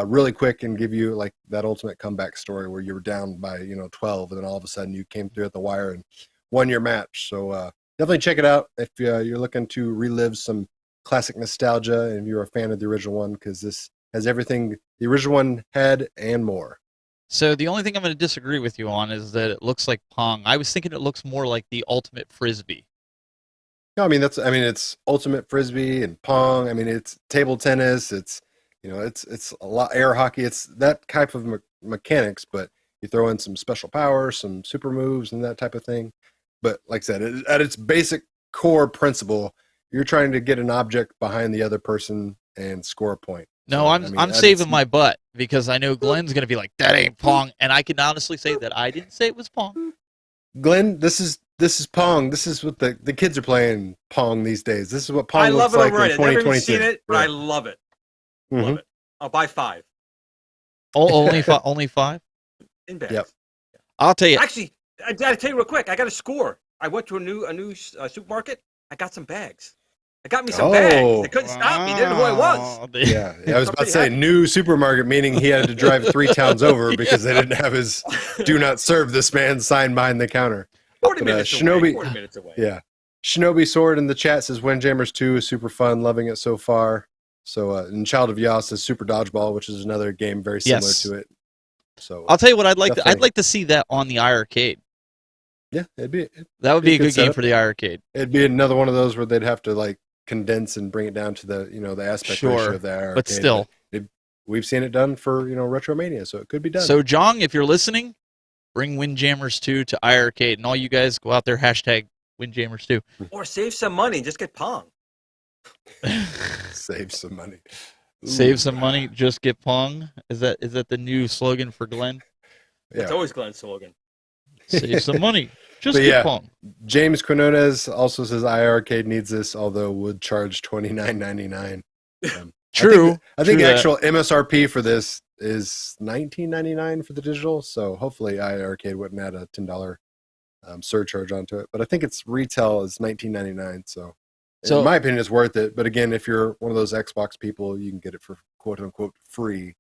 really quick and give you like that ultimate comeback story where you were down by 12, and then all of a sudden you came through at the wire and won your match. So definitely check it out if you're looking to relive some classic nostalgia and you're a fan of the original one, because this has everything the original one had and more. So the only thing I'm going to disagree with you on is that it looks like Pong. I was thinking it looks more like the ultimate frisbee. No, I mean it's ultimate frisbee and Pong. I mean it's table tennis. It's it's a lot air hockey. It's that type of mechanics, but you throw in some special power, some super moves, and that type of thing. But like I said, at its basic core principle, you're trying to get an object behind the other person and score a point. No, so, I'm saving my butt because I know Glen's going to be like, that ain't Pong. And I can honestly say that I didn't say it was Pong. Glen, this is Pong. This is what the kids are playing Pong these days. This is what Pong looks like in 2022. I've never seen it, but I love it. Mm-hmm. Love it. I'll buy 5. Only 5? Only 5? In bags. Yep. I'll tell you. Actually, I got to tell you real quick. I got a score. I went to a new supermarket. I got some bags. I got me some bags. They couldn't stop me. They didn't know who I was. Yeah, I was about to say new supermarket, meaning he had to drive 3 towns over because they didn't have his "Do not serve this man" sign behind the counter. 40 minutes away. 40 minutes away. Yeah, Shinobi Sword in the chat says Windjammers 2 is super fun, loving it so far. So, and Child of Yas says Super Dodgeball, which is another game very similar to it. So I'll tell you what I'd like. I'd like to see that on the iArcade. Yeah, that would be a good game for the iArcade. It'd be another one of those where they'd have to like condense and bring it down to the the aspect ratio of the iArcade. But still, we've seen it done for Retromania, so it could be done. So Jong, if you're listening, bring Windjammers 2 to iArcade, and all you guys go out there hashtag Windjammers 2. Or save some money and just get Pong. Save some money. Ooh. Save some money, just get Pong. Is that the new slogan for Glen? Yeah. It's always Glen's slogan. Save some money. Just get Pong. James Quinones also says iArcade needs this, although would charge $29.99. True. I think actual MSRP for this is $19.99 for the digital, so hopefully iArcade wouldn't add a $10 surcharge onto it. But I think its retail is $19.99, so in my opinion, it's worth it. But again, if you're one of those Xbox people, you can get it for quote unquote free,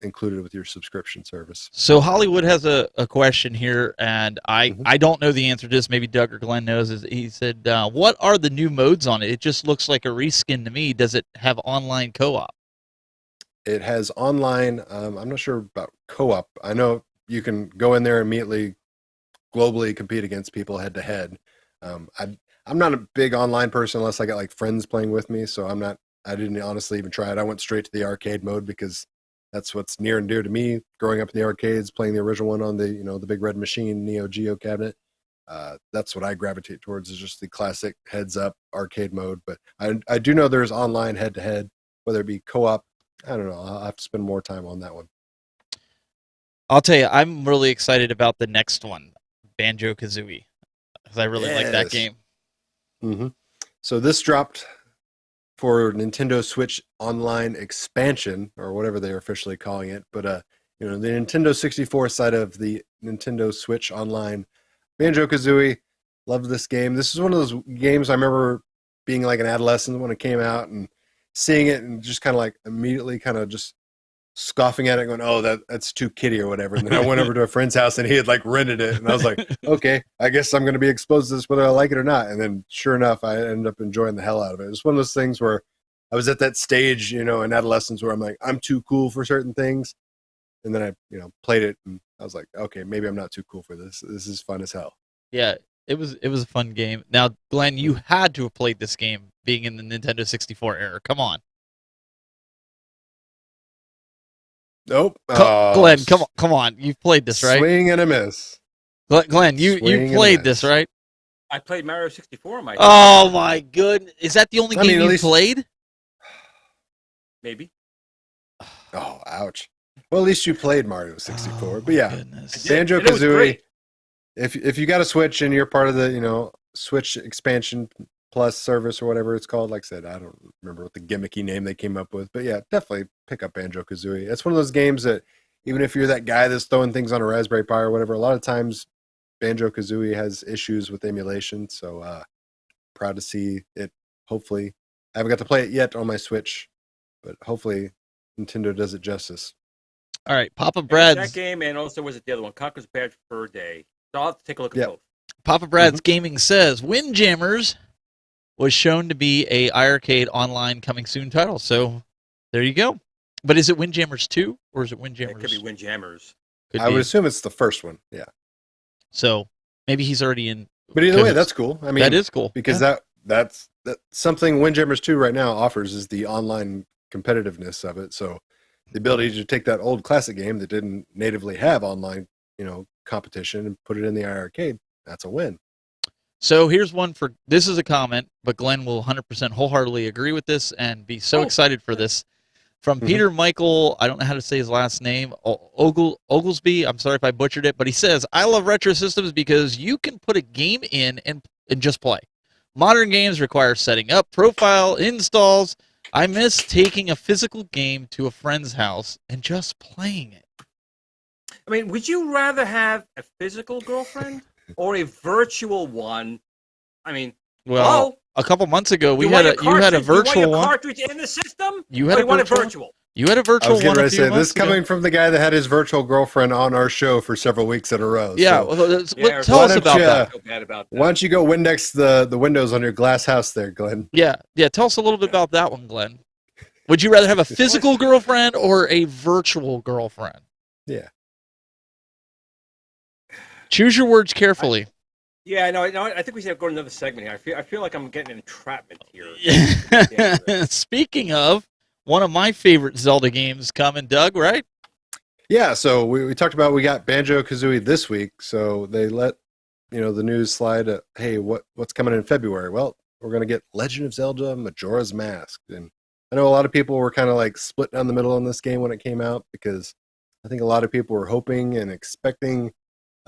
included with your subscription service. So Hollywood has a question here, and I don't know the answer to this. Maybe Doug or Glenn knows. He said, what are the new modes on it? It just looks like a reskin to me. Does it have online co-op? It has online. I'm not sure about co-op. I know you can go in there and immediately globally compete against people head to head. I'm not a big online person unless I got like friends playing with me. So I didn't honestly even try it. I went straight to the arcade mode because that's what's near and dear to me. Growing up in the arcades, playing the original one on the the big red machine Neo Geo cabinet. That's what I gravitate towards, is just the classic heads up arcade mode. But I do know there's online head to head, whether it be co-op. I don't know. I'll have to spend more time on that one. I'll tell you, I'm really excited about the next one, Banjo-Kazooie, because I really like that game. Mm-hmm. So this dropped for Nintendo Switch Online expansion, or whatever they're officially calling it. But the Nintendo 64 side of the Nintendo Switch Online, Banjo-Kazooie, loved this game. This is one of those games I remember being like an adolescent when it came out and seeing it and just kind of like immediately kind of just scoffing at it, going, "Oh, that's too kiddie," or whatever. And then I went over to a friend's house and he had like rented it, and I was like, "Okay, I guess I'm going to be exposed to this whether I like it or not." And then, sure enough, I ended up enjoying the hell out of it. It's one of those things where I was at that stage, in adolescence, where I'm like, I'm too cool for certain things, and then I, played it, and I was like, okay, maybe I'm not too cool for this. This is fun as hell. Yeah, it was a fun game. Now, Glenn, you had to have played this game being in the Nintendo 64 era. Come on. Nope. Glenn, come on. You've played this, right? Swing and a miss. Glenn, you played this, right? I played Mario 64 on my. Oh my goodness! Is that the only game you played? Maybe. Oh, ouch. Well, at least you played Mario 64. But yeah, Goodness. Banjo-Kazooie. If you got a Switch and you're part of the Switch expansion plus service or whatever it's called, like I said, I don't remember what the gimmicky name they came up with, but yeah, definitely pick up Banjo-Kazooie. It's one of those games that even if you're that guy that's throwing things on a Raspberry Pi or whatever, a lot of times Banjo-Kazooie has issues with emulation. So proud to see it. Hopefully, I haven't got to play it yet on my Switch, but hopefully Nintendo does it justice. All right, Papa Brad's that game, and also was it the other one, Conker's Bad Fur Day. So I'll have to take a look at both. Papa Brad's Gaming says Windjammers was shown to be a iArcade online coming soon title. So there you go. But is it Windjammers 2 or is it Windjammers? It could be Windjammers. I would assume it's the first one. Yeah. So maybe he's already in. But either way, that's cool. I mean, that is cool because that's something Windjammers 2 right now offers, is the online competitiveness of it. So the ability to take that old classic game that didn't natively have online, competition and put it in the iArcade, that's a win. So here's one for, this is a comment, but Glenn will 100% wholeheartedly agree with this and be so excited for this. From Peter Michael, I don't know how to say his last name, Oglesby, I'm sorry if I butchered it, but he says, I love retro systems because you can put a game in and just play. Modern games require setting up, profile, installs. I miss taking a physical game to a friend's house and just playing it. I mean, would you rather have a physical girlfriend or a virtual one? I mean, well, a couple months ago we had a virtual one. Cartridge in the system. You had a virtual. You had a virtual one. I was going to say this coming from the guy that had his virtual girlfriend on our show for several weeks in a row. Yeah, so. Tell us about that. Why don't you go Windex the windows on your glass house there, Glenn? Yeah. Tell us a little bit about that one, Glenn. Would you rather have a physical girlfriend or a virtual girlfriend? Yeah. Choose your words carefully. I think we should go to another segment here. I feel like I'm getting an entrapment here. Speaking of, one of my favorite Zelda games coming, Doug, right? Yeah, so we talked about, we got Banjo-Kazooie this week, so they let the news slide. Hey, what's coming in February? Well, we're going to get Legend of Zelda Majora's Mask. And I know a lot of people were kind of like split down the middle on this game when it came out, because I think a lot of people were hoping and expecting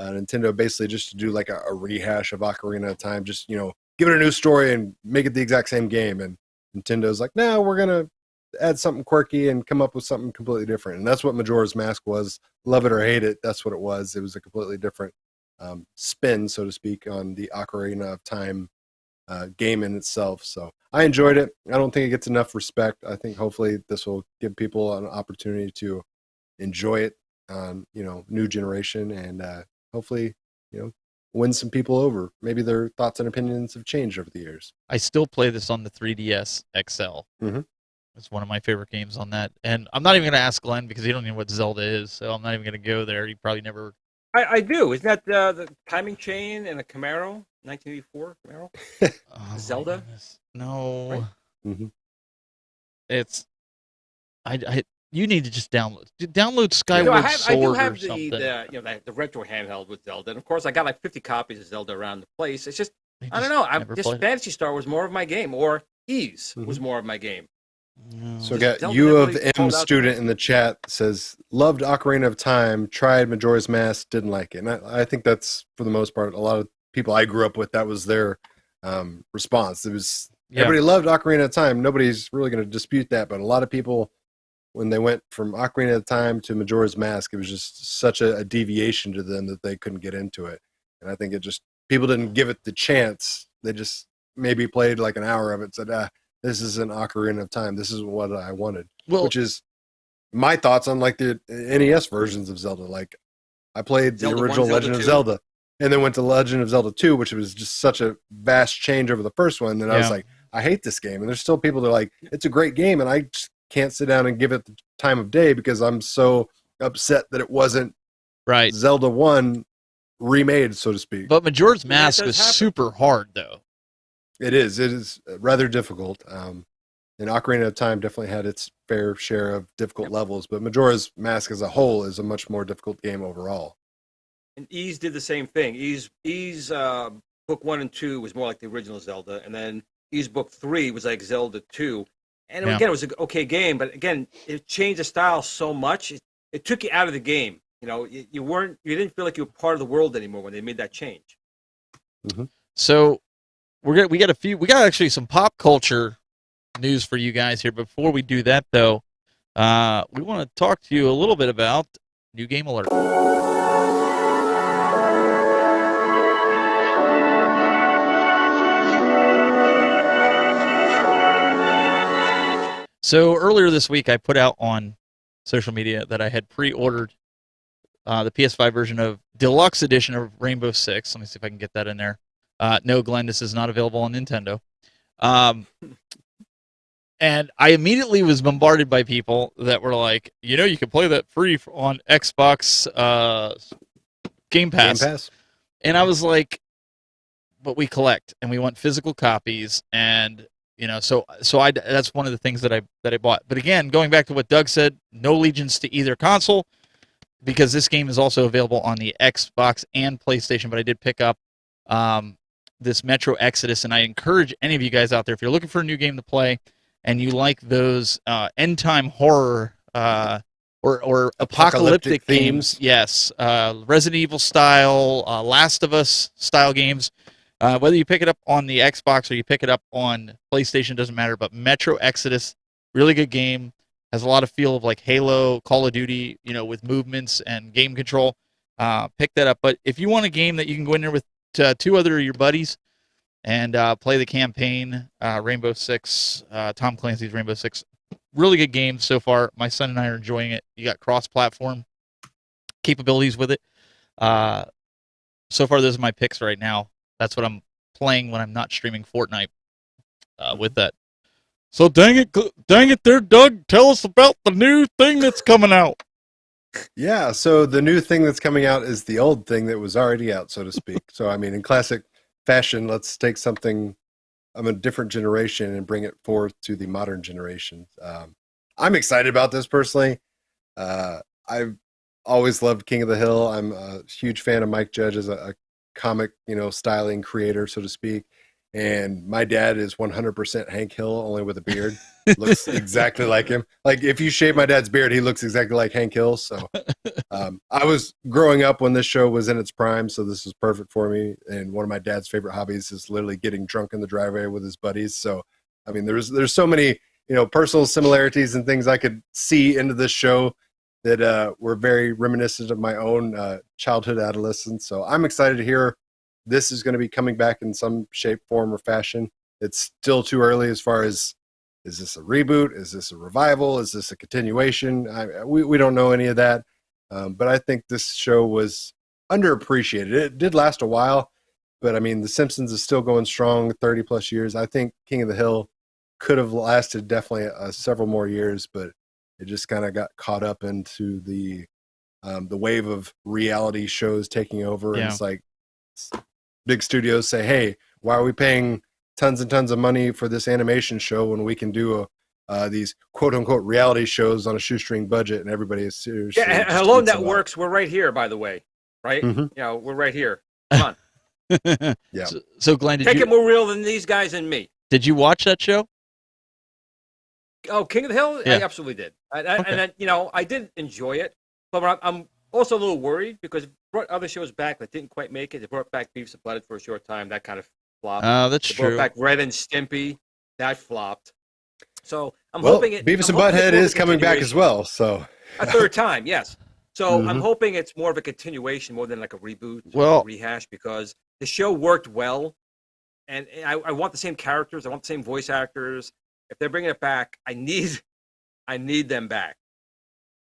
Nintendo basically just to do like a rehash of Ocarina of Time, just give it a new story and make it the exact same game. And Nintendo's like, no, we're gonna add something quirky and come up with something completely different. And that's what Majora's Mask was. Love it or hate it, that's what it was. It was a completely different spin, so to speak, on the Ocarina of Time game in itself. So I enjoyed it. I don't think it gets enough respect. I think hopefully this will give people an opportunity to enjoy it on new generation, and hopefully win some people over. Maybe their thoughts and opinions have changed over the years. I still play this on the 3DS XL. It's one of my favorite games on that. And I'm not even going to ask Glenn because he don't know what Zelda is, so I'm not even going to go there. He probably never... I do. Isn't that the timing chain and a Camaro? 1984 Camaro? Zelda? No. Right? It's... You need to just download Skyward I Sword do have or something. the retro handheld with Zelda, and of course I got like 50 copies of Zelda around the place. It's just They I don't just know. never Just played it. Fantasy Star was more of my game, or Ease was more of my game. So we Just got don't U of everybody M hold out student in the chat says, loved Ocarina of Time, tried Majora's Mask, didn't like it. And I think that's, for the most part, a lot of people I grew up with, that was their response. It was everybody loved Ocarina of Time. Nobody's really going to dispute that. But a lot of people, when they went from Ocarina of Time to Majora's Mask, it was just such a deviation to them that they couldn't get into it. And I think it just, people didn't give it the chance. They just maybe played like an hour of it, said, this is an Ocarina of Time. This is what I wanted. Well, which is my thoughts on like the NES versions of Zelda. Like I played Zelda the original 1, Legend of Zelda 2. Zelda and then went to Legend of Zelda 2, which was just such a vast change over the first one. And I was like, I hate this game. And there's still people that are like, it's a great game. And I just can't sit down and give it the time of day because I'm so upset that it wasn't right. Zelda 1 remade, so to speak. But Majora's Mask does was happen. super hard, though. It is rather difficult. And Ocarina of Time definitely had its fair share of difficult levels, but Majora's Mask as a whole is a much more difficult game overall. And Ease did the same thing. Ease book 1 and 2 was more like the original Zelda, and then Ease book 3 was like Zelda 2. And again, it was an okay game, but again, it changed the style so much. It took you out of the game. You know, you didn't feel like you were part of the world anymore when they made that change. Mm-hmm. So we got actually some pop culture news for you guys here. Before we do that, though, we want to talk to you a little bit about New Game Alert. So earlier this week, I put out on social media that I had pre-ordered the PS5 version of Deluxe Edition of Rainbow Six. Let me see if I can get that in there. No, Glenn, this is not available on Nintendo. And I immediately was bombarded by people that were like, you can play that free on Xbox Game Pass. And I was like, but we collect and we want physical copies, and so that's one of the things that I bought. But again, going back to what Doug said, no allegiance to either console, because this game is also available on the Xbox and PlayStation. But I did pick up this Metro Exodus, and I encourage any of you guys out there, if you're looking for a new game to play and you like those end time horror or apocalyptic games, yes, Resident Evil style, Last of Us style games. Whether you pick it up on the Xbox or you pick it up on PlayStation, doesn't matter. But Metro Exodus, really good game. Has a lot of feel of like Halo, Call of Duty, with movements and game control. Pick that up. But if you want a game that you can go in there with two other of your buddies and play the campaign, Rainbow Six, Tom Clancy's Rainbow Six, really good game so far. My son and I are enjoying it. You got cross-platform capabilities with it. So far, those are my picks right now. That's what I'm playing when I'm not streaming Fortnite with that. So dang it there, Doug. Tell us about the new thing that's coming out. Yeah, so the new thing that's coming out is the old thing that was already out, so to speak. So, I mean, in classic fashion, let's take something of a different generation and bring it forth to the modern generation. I'm excited about this personally. I've always loved King of the Hill. I'm a huge fan of Mike Judge as a comic, styling creator, so to speak. And my dad is 100% Hank Hill, only with a beard. Looks exactly like him. Like if you shave my dad's beard, he looks exactly like Hank Hill. So I was growing up when this show was in its prime, so this is perfect for me. And one of my dad's favorite hobbies is literally getting drunk in the driveway with his buddies. So I mean, there's so many personal similarities and things I could see into this show that were very reminiscent of my own childhood, adolescence. So I'm excited to hear this is going to be coming back in some shape, form, or fashion. It's still too early as far as, is this a reboot? Is this a revival? Is this a continuation? We don't know any of that. But I think this show was underappreciated. It did last a while, but I mean, The Simpsons is still going strong, 30 plus years. I think King of the Hill could have lasted definitely several more years, but it just kind of got caught up into the wave of reality shows taking over. Yeah. And it's like big studios say, hey, why are we paying tons and tons of money for this animation show when we can do these quote unquote reality shows on a shoestring budget, and everybody is serious. Yeah, and Hello Networks, we're right here, by the way, right? Mm-hmm. You know, we're right here. Come on. Yeah. So Glenn, Take it more real than these guys and me. Did you watch that show? Oh, King of the Hill? Yeah. I absolutely did. Okay. And you know, I did enjoy it, but I'm also a little worried because it brought other shows back that didn't quite make it. They brought back Beavis and Butthead for a short time. That kind of flopped. Oh, that's They true. brought back Red and Stimpy. That flopped. So I'm Well, hoping it. Beavis I'm and hoping it's Butthead more of is a coming back as continuation. well. So A third time, yes. So I'm Mhm. hoping it's more of a continuation more than like a reboot, Well- a rehash, because the show worked well, and I want the same characters, I want the same voice actors. If they're bringing it back, I need them back.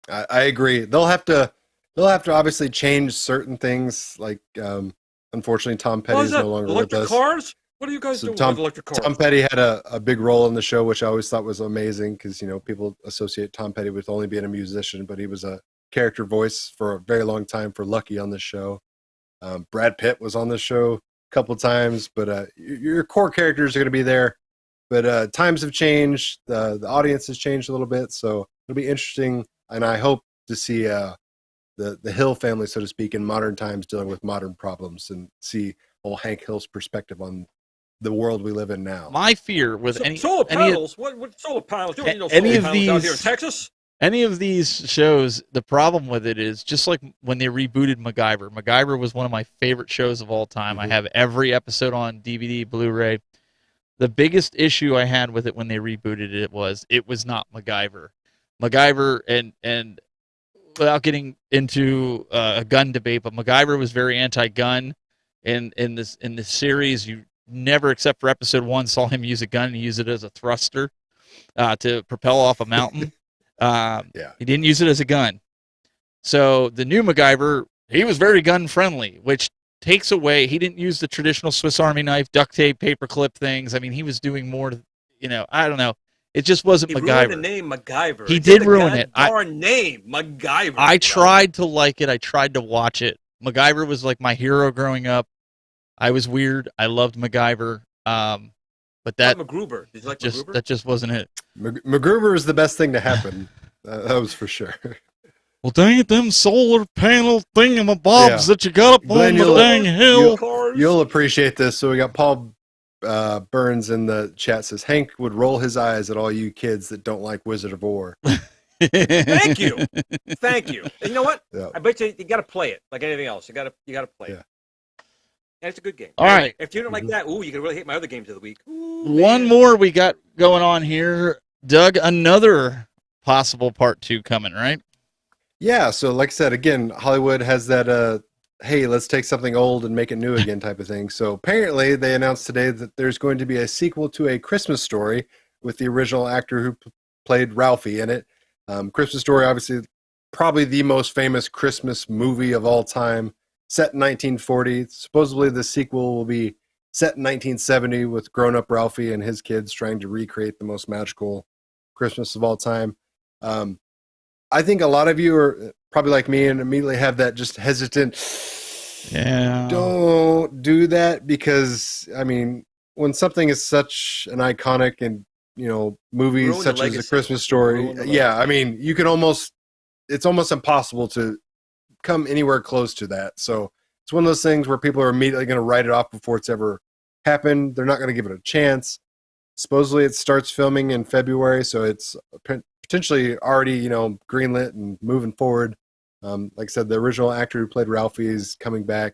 I agree. They'll have to obviously change certain things. Like unfortunately, Tom Petty What is is that? no longer with Electric us. cars? What are you guys So doing Tom- with electric cars? Tom Petty had a big role in the show, which I always thought was amazing because, you know, people associate Tom Petty with only being a musician, but he was a character voice for a very long time for Lucky on this show. Brad Pitt was on this show a couple times, but your core characters are going to be there. But times have changed. The audience has changed a little bit, so it'll be interesting. And I hope to see the Hill family, so to speak, in modern times dealing with modern problems and see old Hank Hill's perspective on the world we live in now. My fear with Solar panels? What solar panels? You don't need no any solar of panels out here in these- Texas. any of these shows, the problem with it is just like when they rebooted MacGyver. MacGyver was one of my favorite shows of all time. I have every episode on DVD, Blu-ray. The biggest issue I had with it when they rebooted it was not MacGyver. MacGyver and without getting into a gun debate, but MacGyver was very anti-gun. In this series, you never, except for episode 1, saw him use a gun and use it as a thruster to propel off a mountain. He didn't use it as a gun. So the new MacGyver, he was very gun friendly, which takes away. He didn't use the traditional Swiss Army knife, duct tape, paperclip things. I mean, he was doing more. I don't know. It just wasn't He MacGyver. ruined the name MacGyver. He It's did in the ruin it. goddamn name MacGyver. I tried to like it. I tried to watch it. MacGyver was like my hero growing up. I was weird. I loved MacGyver. But that MacGruber. Did you like just MacGruber? that just wasn't it. MacGruber is the best thing to happen. That was for sure. Well, dang it, them solar panel thingamabobs that you got up Glenn, on the you'll- dang hill. Cars. You'll appreciate this. So we got Paul Burns in the chat says Hank would roll his eyes at all you kids that don't like Wizard of War. Thank you. Thank you. And you know what? Yeah. I bet you got to play it like anything else. You got to play it. Yeah. And it's a good game. All right. If you don't like that, you can really hate my other games of the week. Ooh, One man. more we got going on here. Doug, another possible part 2 coming, right? Yeah, so like I said, again, Hollywood has that hey, let's take something old and make it new again type of thing. So apparently they announced today that there's going to be a sequel to A Christmas Story with the original actor who played Ralphie in it. Christmas Story, obviously, probably the most famous Christmas movie of all time, set in 1940. Supposedly the sequel will be set in 1970 with grown-up Ralphie and his kids trying to recreate the most magical Christmas of all time. I think a lot of you are probably like me and immediately have that just hesitant, Yeah. don't do that, because, I mean, when something is such an iconic and, you know, movie Ruin the such as A legacy. Christmas Story, Ruin the yeah, legacy. I mean, you can it's almost impossible to come anywhere close to that. So it's one of those things where people are immediately going to write it off before it's ever happened. They're not going to give it a chance. Supposedly it starts filming in February, so it's potentially already, you know, greenlit and moving forward. Like I said, the original actor who played Ralphie is coming back.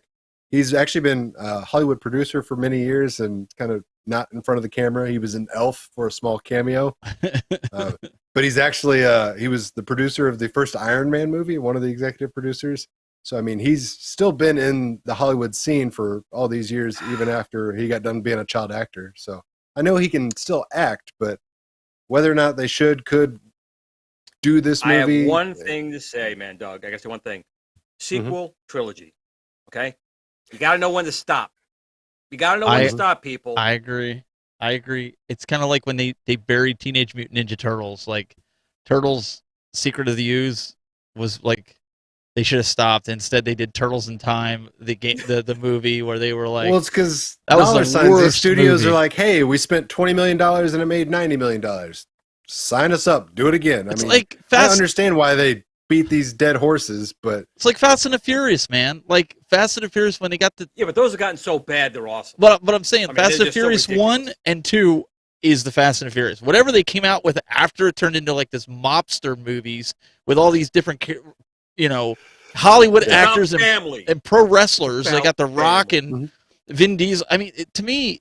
He's actually been a Hollywood producer for many years and kind of not in front of the camera. He was an elf for a small cameo. But he's actually, he was the producer of the first Iron Man movie, one of the executive producers. So, I mean, he's still been in the Hollywood scene for all these years, even after he got done being a child actor. So I know he can still act, but whether or not they could do this I movie. have one thing to say, man, Doug. I guess the one thing. Sequel trilogy. Okay? You got to know when to stop. You got to know when to stop, people. I agree. It's kind of like when they buried Teenage Mutant Ninja Turtles. Like, Turtles Secret of the Ooze was like, they should have stopped. Instead, they did Turtles in Time, the movie where they were like, well, it's because that was dollar the signs. These worst studios movie. are like, hey, we spent $20 million and it made $90 million. sign us up. Do it again. It's I mean, like I understand why they beat these dead horses, but it's like Fast and the Furious, man. Like Fast and the Furious when they got the but those have gotten so bad they're awesome. But I'm saying I mean, Fast they're and just so Furious 1 ridiculous. and 2 is the Fast and the Furious. Whatever they came out with after it turned into like this mobster movies with all these different, Hollywood actors and pro wrestlers. They got The Rock and Vin Diesel. I mean, to me,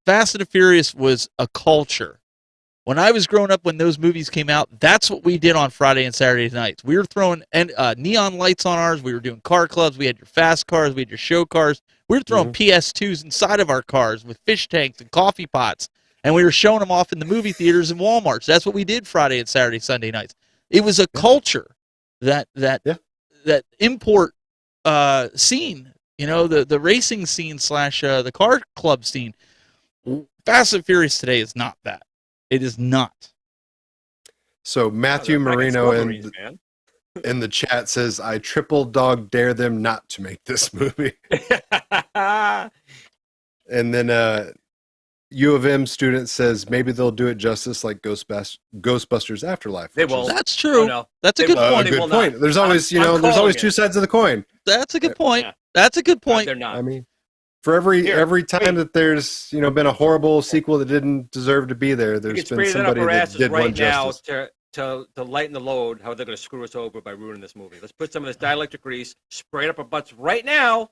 Fast and the Furious was a culture. When I was growing up, when those movies came out, that's what we did on Friday and Saturday nights. We were throwing neon lights on ours. We were doing car clubs. We had your fast cars. We had your show cars. We were throwing PS2s inside of our cars with fish tanks and coffee pots. And we were showing them off in the movie theaters and Walmarts. That's what we did Friday and Saturday, Sunday nights. It was a culture that import scene, the racing scene / the car club scene. Fast and Furious today is not that. It is not. So Matthew Marino in the chat says, I triple dog dare them not to make this movie. And then U of M student says maybe they'll do it justice like Ghostbusters Afterlife. They will. That's true. Oh, no. That's a good point. Good point. There's always, there's always two sides of the coin. That's a good point. Yeah. That's a good point. They're not. I mean, for every time that there's been a horrible sequel that didn't deserve to be there, there's been somebody that did one justice. To lighten the load, how they're going to screw us over by ruining this movie. Let's put some of this dielectric grease, spray it up our butts right now,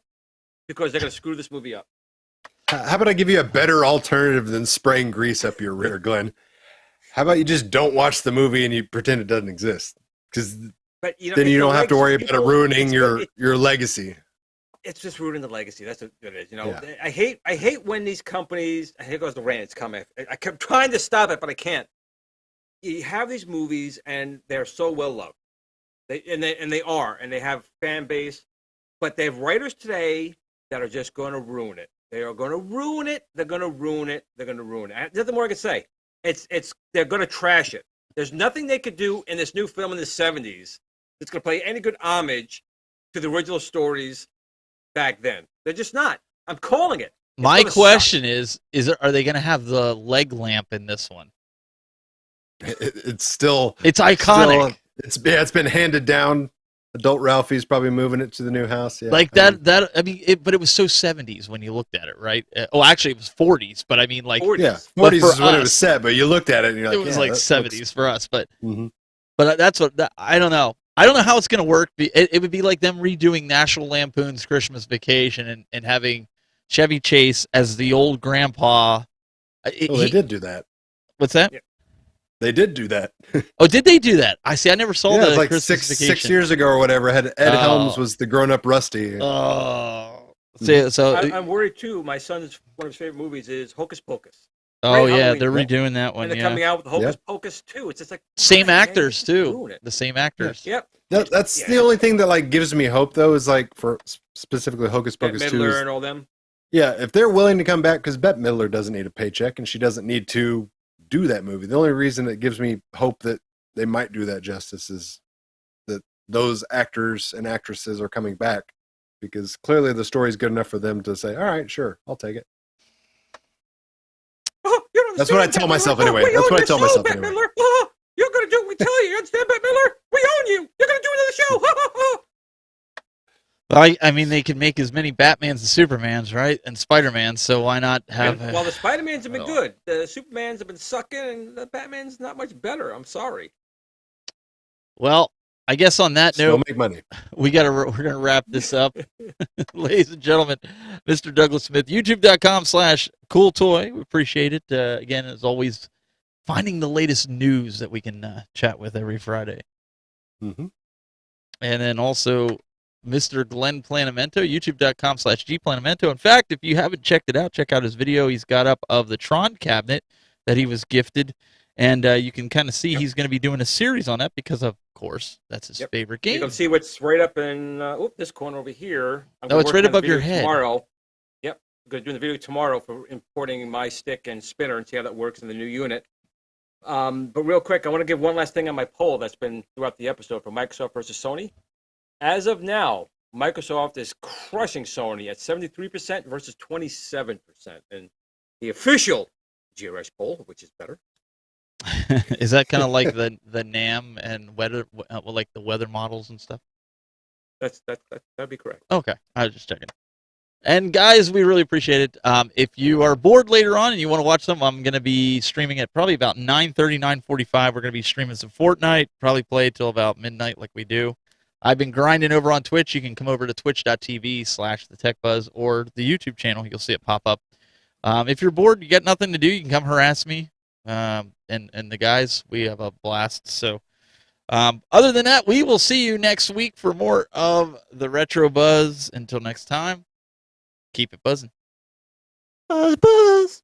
because they're going to screw this movie up. How about I give you a better alternative than spraying grease up your rear, Glenn? How about you just don't watch the movie and you pretend it doesn't exist? Because then you don't have to worry about it ruining your legacy. It's just ruining the legacy. That's what it is. I hate when these companies. Here goes the rant. It's coming. I kept trying to stop it, but I can't. You have these movies, and they're so well loved. They have fan base, but they have writers today that are just going to ruin it. They are going to ruin it. They're going to ruin it. They're going to ruin it. There's nothing more I can say. They're going to trash it. There's nothing they could do in this new film in the 70s that's going to play any good homage to the original stories back then. They're just not. I'm calling it. My question is are they going to have the leg lamp in this one? It's iconic. It's been handed down. Adult Ralphie's probably moving it to the new house. Yeah, but it was so 70s when you looked at it, right? Actually, it was 40s, but I mean, like 40s is when it was set. But you looked at it and you're like, it was like 70s for us. But but that's I don't know. I don't know how it's going to work. It would be like them redoing National Lampoon's Christmas Vacation and having Chevy Chase as the old grandpa. They did do that. What's that? Yeah. They did do that. Oh, did they do that? I see. I never saw the like Christmas Vacation. 6 years ago or whatever. Ed Helms was the grown-up Rusty. Oh, I'm worried too. My son's one of his favorite movies is Hocus Pocus. Oh yeah, they're redoing that one. And they're coming out with Hocus Pocus 2. It's just like same actors too. The same actors. Yep. That's the only thing that gives me hope though is for specifically Hocus Pocus 2 and all them. Yeah, if they're willing to come back, because Bette Midler doesn't need a paycheck and she doesn't need to do that movie. The only reason it gives me hope that they might do that justice is that those actors and actresses are coming back, because clearly the story's good enough for them to say, all right, sure, I'll take it. That's what I tell myself anyway. That's what I tell myself anyway. You're going to do what we tell you. You understand, Bette Midler? We own you. You're going to do another show. Well, I mean, they can make as many Batmans and Supermans, right? And Spider-Mans, so why not have... Well, the Spider-Mans have been good. The Supermans have been sucking, and the Batman's not much better. I'm sorry. Well, I guess on that note, make money. We're gonna wrap this up. Ladies and gentlemen, Mr. Douglas Smith, youtube.com/cooltoy. We appreciate it. Again, as always, finding the latest news that we can chat with every Friday. Mm-hmm. And then also Mr. Glen Planamento, youtube.com/gplanamento. In fact, if you haven't checked it out, check out his video he's got up of the Tron cabinet that he was gifted. And you can kind of see he's going to be doing a series on that because, of course, that's his favorite game. You can see what's right up in this corner over here. It's right above your head. Tomorrow. Yep. I'm going to do the video tomorrow for importing my stick and spinner and see how that works in the new unit. But real quick, I want to give one last thing on my poll that's been throughout the episode for Microsoft versus Sony. As of now, Microsoft is crushing Sony at 73% versus 27%. And the official GRS poll, which is better, Is that kind of like the NAM and weather, like the weather models and stuff? That'd be correct. Okay, I was just checking. And guys, we really appreciate it. If you are bored later on and you want to watch them, I'm going to be streaming at probably about 9:30, 9:45. We're going to be streaming some Fortnite, probably play till about midnight like we do. I've been grinding over on Twitch. You can come over to twitch.tv/thetechbuzz or the YouTube channel. You'll see it pop up. If you're bored, you got nothing to do, you can come harass me. And the guys, we have a blast. So other than that, we will see you next week for more of the Retro Buzz. Until next time, keep it buzzing. Buzz, buzz.